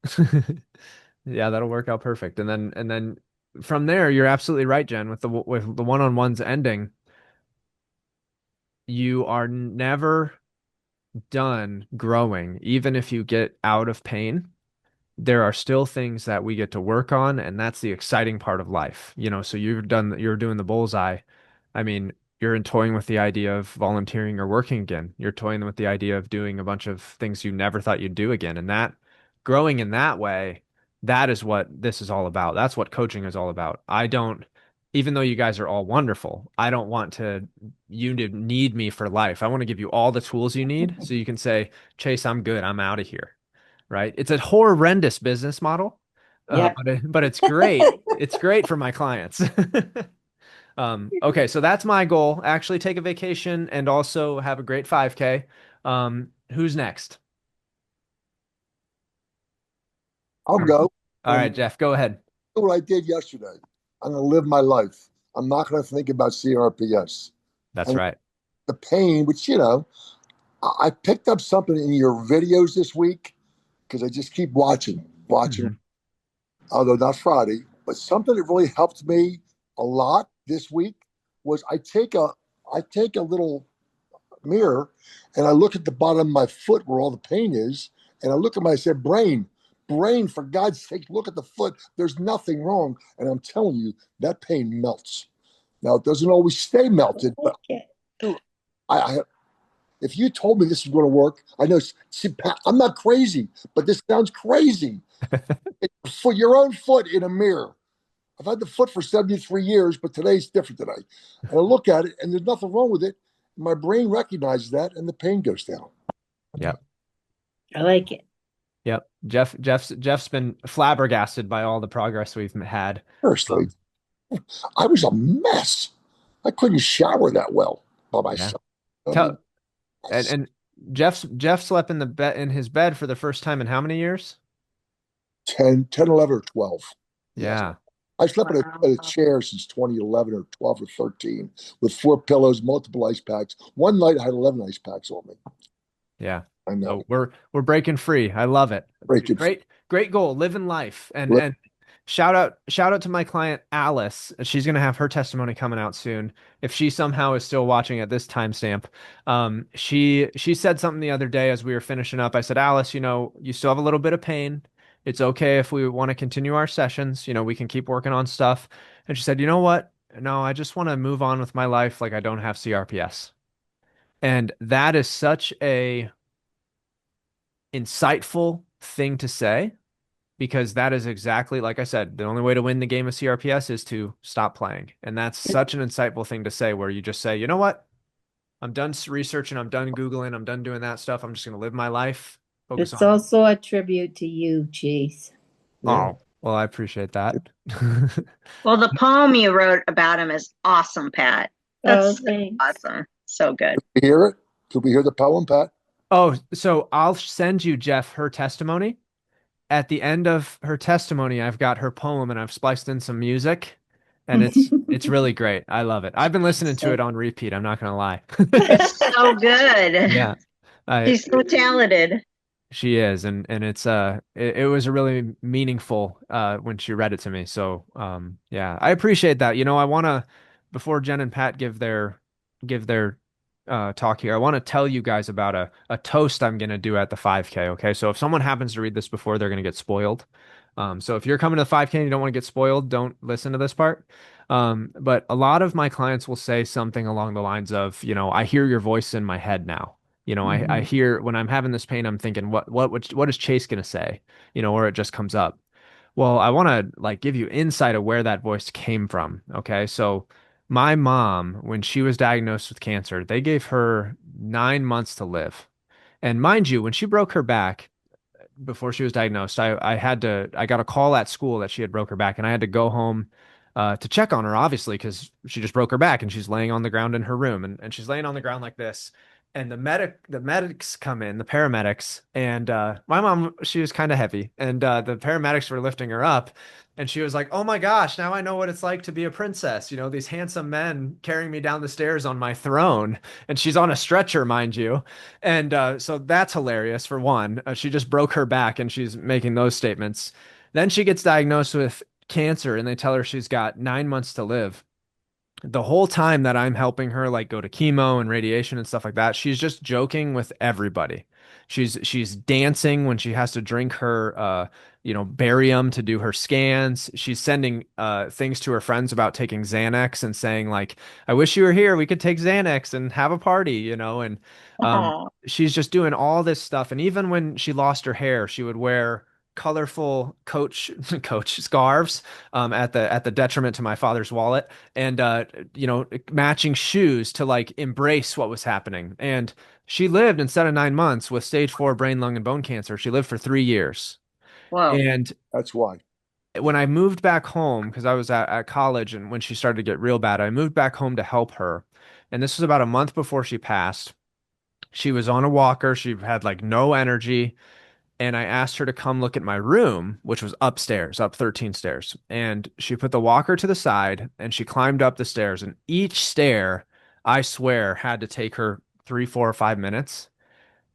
Yeah, that'll work out perfect. And then from there, you're absolutely right, Jen, with the one-on-ones ending. You are never done growing, even if you get out of pain. There are still things that we get to work on, and that's the exciting part of life. So you're doing the bullseye. I mean, you're toying with the idea of volunteering or working again. You're toying with the idea of doing a bunch of things you never thought you'd do again. And that growing in that way, that is what this is all about. That's what coaching is all about. Even though you guys are all wonderful, I don't want you to need me for life. I want to give you all the tools you need so you can say, Chase, I'm good. I'm out of here. Right? It's a horrendous business model, Yeah. but it's great. It's great for my clients. Okay, so that's my goal. Actually take a vacation and also have a great 5K. Who's next? I'll go. All right, Jeff, go ahead. What I did yesterday. I'm going to live my life. I'm not going to think about CRPS. That's And right. the pain, which, I picked up something in your videos this week because I just keep watching, although not Friday, but something that really helped me a lot this week was I take a little mirror and I look at the bottom of my foot where all the pain is, and I look at I said, brain, for God's sake, look at the foot. There's nothing wrong. And I'm telling you, that pain melts. Now, it doesn't always stay melted, but If you told me this was going to work, I know. See, Pat, I'm not crazy, but this sounds crazy. For your own foot in a mirror. I've had the foot for 73 years, but today's different today. And I look at it, and there's nothing wrong with it. My brain recognizes that, and the pain goes down. Yep. I like it. Yep. Jeff's been flabbergasted by all the progress we've had. Seriously, I was a mess. I couldn't shower that well by Yeah. myself. I mean, Tell and Jeff slept in the bed in his bed for the first time in how many years? 10, 11, or 12. Yes. Yeah. I slept in Wow. a chair since 2011 or 12 or 13 with 4 pillows, multiple ice packs. One night I had 11 ice packs on me. Yeah. I know. So we're breaking free. I love it. Breaking Great goal, living life. And Li- and shout out to my client Alice. She's gonna have her testimony coming out soon. If she somehow is still watching at this timestamp. She said something the other day as we were finishing up. I said, Alice, you still have a little bit of pain. It's okay if we want to continue our sessions. We can keep working on stuff. And she said, you know what? No, I just want to move on with my life like I don't have CRPS. And that is such a insightful thing to say because that is exactly like I said, the only way to win the game of CRPS is to stop playing. And that's such an insightful thing to say where you just say, you know what? I'm done researching, I'm done Googling, I'm done doing that stuff. I'm just going to live my life, focus It's on. also a tribute to you, Chase. Oh, well, I appreciate that. Well, the poem you wrote about him is awesome, Pat. Oh, That's thanks. awesome. So good. You hear it? Could we hear the poem, Pat? Oh, so I'll send you, Jeff, her testimony. At the end of her testimony, I've got her poem and I've spliced in some music, and it's really great. I love it. I've been listening to it on repeat. I'm not gonna lie. It's so good. Yeah, She's so talented. she is, and it was a really meaningful when she read it to me. So yeah, I appreciate that. I wanna before Jen and Pat give their talk here, I want to tell you guys about a toast I'm going to do at the 5K. Okay. So if someone happens to read this before, they're going to get spoiled. So if you're coming to the 5K and you don't want to get spoiled, don't listen to this part. But a lot of my clients will say something along the lines of, I hear your voice in my head now. I hear when I'm having this pain, I'm thinking, what is Chase going to say? Or it just comes up. Well, I want to like give you insight of where that voice came from. Okay. So my mom, when she was diagnosed with cancer, they gave her 9 months to live. And mind you, when she broke her back before she was diagnosed, I got a call at school that she had broke her back, and I had to go home to check on her, obviously, because she just broke her back and she's laying on the ground in her room, and she's laying on the ground like this. And the medics come in, the paramedics, and my mom, she was kind of heavy, and the paramedics were lifting her up, and she was like, "Oh my gosh, now I know what it's like to be a princess. These handsome men carrying me down the stairs on my throne." And she's on a stretcher, mind you. And so that's hilarious for one. She just broke her back and she's making those statements. Then she gets diagnosed with cancer and they tell her she's got 9 months to live. The whole time that I'm helping her like go to chemo and radiation and stuff like that, she's just joking with everybody. She's dancing when she has to drink her barium to do her scans. She's sending things to her friends about taking Xanax and saying like, "I wish you were here. We could take Xanax and have a party." And Oh, she's just doing all this stuff. And even when she lost her hair, she would wear colorful coach scarves at the detriment to my father's wallet, and matching shoes to like embrace what was happening. And she lived, instead of 9 months, with stage 4 brain, lung, and bone cancer. She lived for 3 years. whoa. And That's why. when I moved back home, because I was at college, and when she started to get real bad, I moved back home to help her. And this was about a month before she passed. She was on a walker. She had like no energy. And I asked her to come look at my room, which was upstairs, up 13 stairs. And she put the walker to the side and she climbed up the stairs. And each stair, I swear, had to take her 3, 4, or 5 minutes.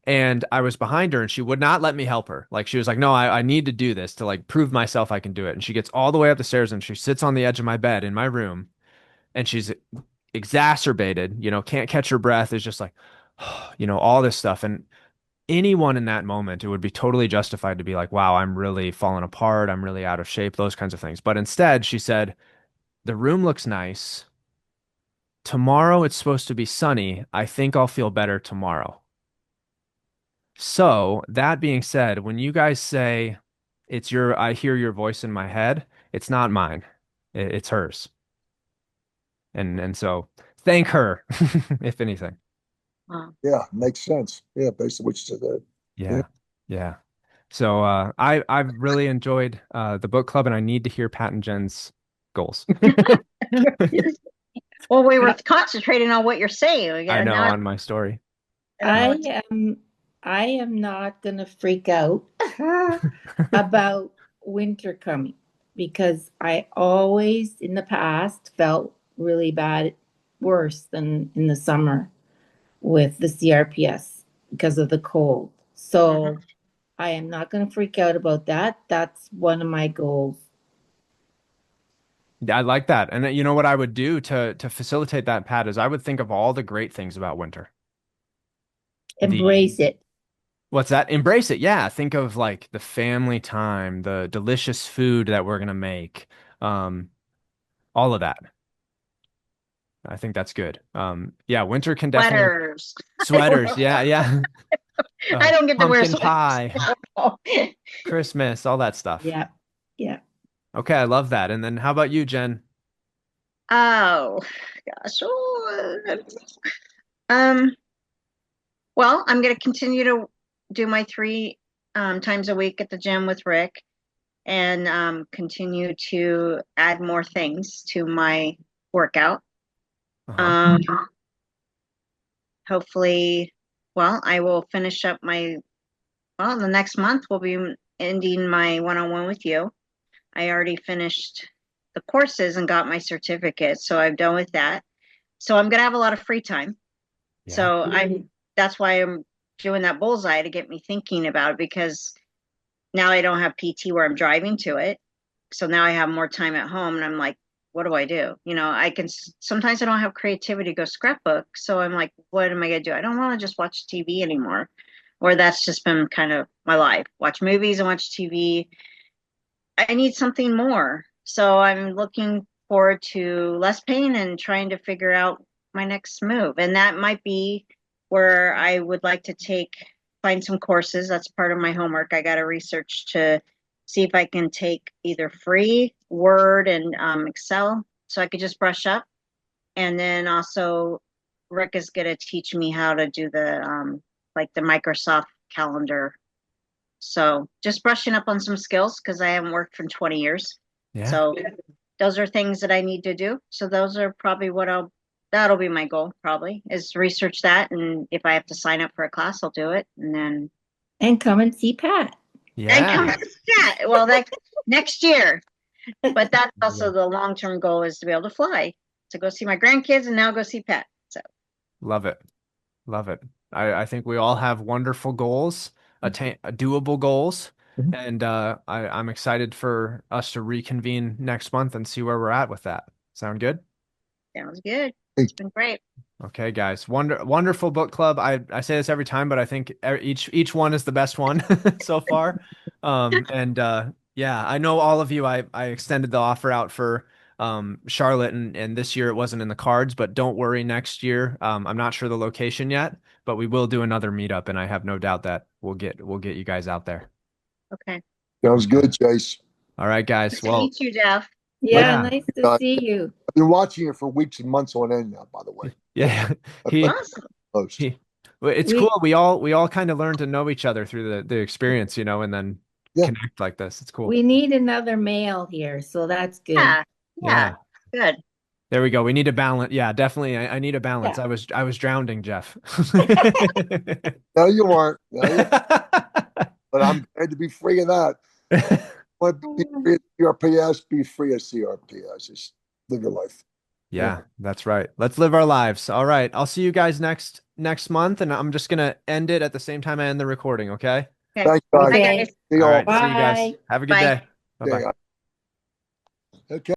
And I was behind her and she would not let me help her. Like she was like, no, I need to do this to like prove myself I can do it. And she gets all the way up the stairs and she sits on the edge of my bed in my room and she's exacerbated, can't catch her breath, is just like, all this stuff. And anyone in that moment, it would be totally justified to be like, wow, I'm really falling apart. I'm really out of shape, those kinds of things. But instead, she said, the room looks nice. Tomorrow it's supposed to be sunny. I think I'll feel better tomorrow. So that being said, when you guys say I hear your voice in my head, it's not mine. It's hers. And so thank her, if anything. Yeah, makes sense. Yeah, based on what you said there. Yeah. Yeah. Yeah. So I've really enjoyed the book club, and I need to hear Pat and Jen's goals. Well, we were concentrating on what you're saying. We I got know now. on my story. I am not gonna freak out about winter coming because I always in the past felt really bad, worse than in the summer with the CRPS because of the cold. So I am not gonna freak out about that. That's one of my goals. I like that. And you know what I would do to facilitate that, Pat, is I would think of all the great things about winter. Embrace it. What's that? Embrace it. Yeah. Think of like the family time, the delicious food that we're gonna make, um, all of that. I think that's good. Yeah, winter can definitely Sweaters. sweaters. Yeah, yeah. I don't get to wear Pumpkin sweaters. pie, Christmas, all that stuff. Yeah. Yeah. Okay, I love that. And then how about you, Jen? Oh gosh. Um, well, I'm going to continue to do my 3 times a week at the gym with Rick and continue to add more things to my workout. Uh-huh. Hopefully, well, I will finish up the next month we'll be ending my one-on-one with you. I already finished the courses and got my certificate, so I'm done with that. So I'm gonna have a lot of free time. Yeah. So that's why I'm doing that bullseye to get me thinking about it, because now I don't have PT where I'm driving to it. So now I have more time at home and I'm like, what do I do? Sometimes I don't have creativity to go scrapbook. So I'm like, what am I gonna do? I don't want to just watch TV anymore. Or that's just been kind of my life. Watch movies and watch TV. I need something more. So I'm looking forward to less pain and trying to figure out my next move. And that might be where I would like to find some courses. That's part of my homework. I got to research to see if I can take either free Word and Excel so I could just brush up. And then also Rick is going to teach me how to do the Microsoft calendar. So just brushing up on some skills because I haven't worked for 20 years. Yeah. So those are things that I need to do. So those are probably that'll be my goal probably, is research that. And if I have to sign up for a class, I'll do it. And come and see Pat. Yeah. Well, that's next year. But that's also the long-term goal, is to be able to fly, to go see my grandkids and now go see Pat. So Love it. Love it. I think we all have wonderful goals, doable goals. And I'm excited for us to reconvene next month and see where we're at with that. Sound good? sounds good. It's been great. Okay, guys. Wonderful book club. I say this every time, but I think each one is the best one so far. Yeah, I know all of you. I extended the offer out for Charlotte, and this year it wasn't in the cards, but don't worry, next year. I'm not sure the location yet, but we will do another meetup, and I have no doubt that we'll get you guys out there. Okay. Sounds good, Chase. All right, guys. Nice to Well, meet you, Jeff. Yeah, nice to see you. I've been watching you for weeks and months on end now, by the way. yeah, Awesome. It's cool. We all kind of learn to know each other through the experience, and then connect like this. It's cool. We need another male here, so that's good. Yeah. Good. There we go. We need a balance. Yeah, definitely. I need a balance. Yeah. I was drowning, Jeff. No, you weren't. But I'm glad to be free of that. But be free of CRPS, be free of CRPS. Just live your life. Yeah, that's right. Let's live our lives. All right. I'll see you guys next month, and I'm just gonna end it at the same time I end the recording, okay? Thanks, guys. Okay. See you all all. right. See you guys. Have a good day. Bye-bye. Okay.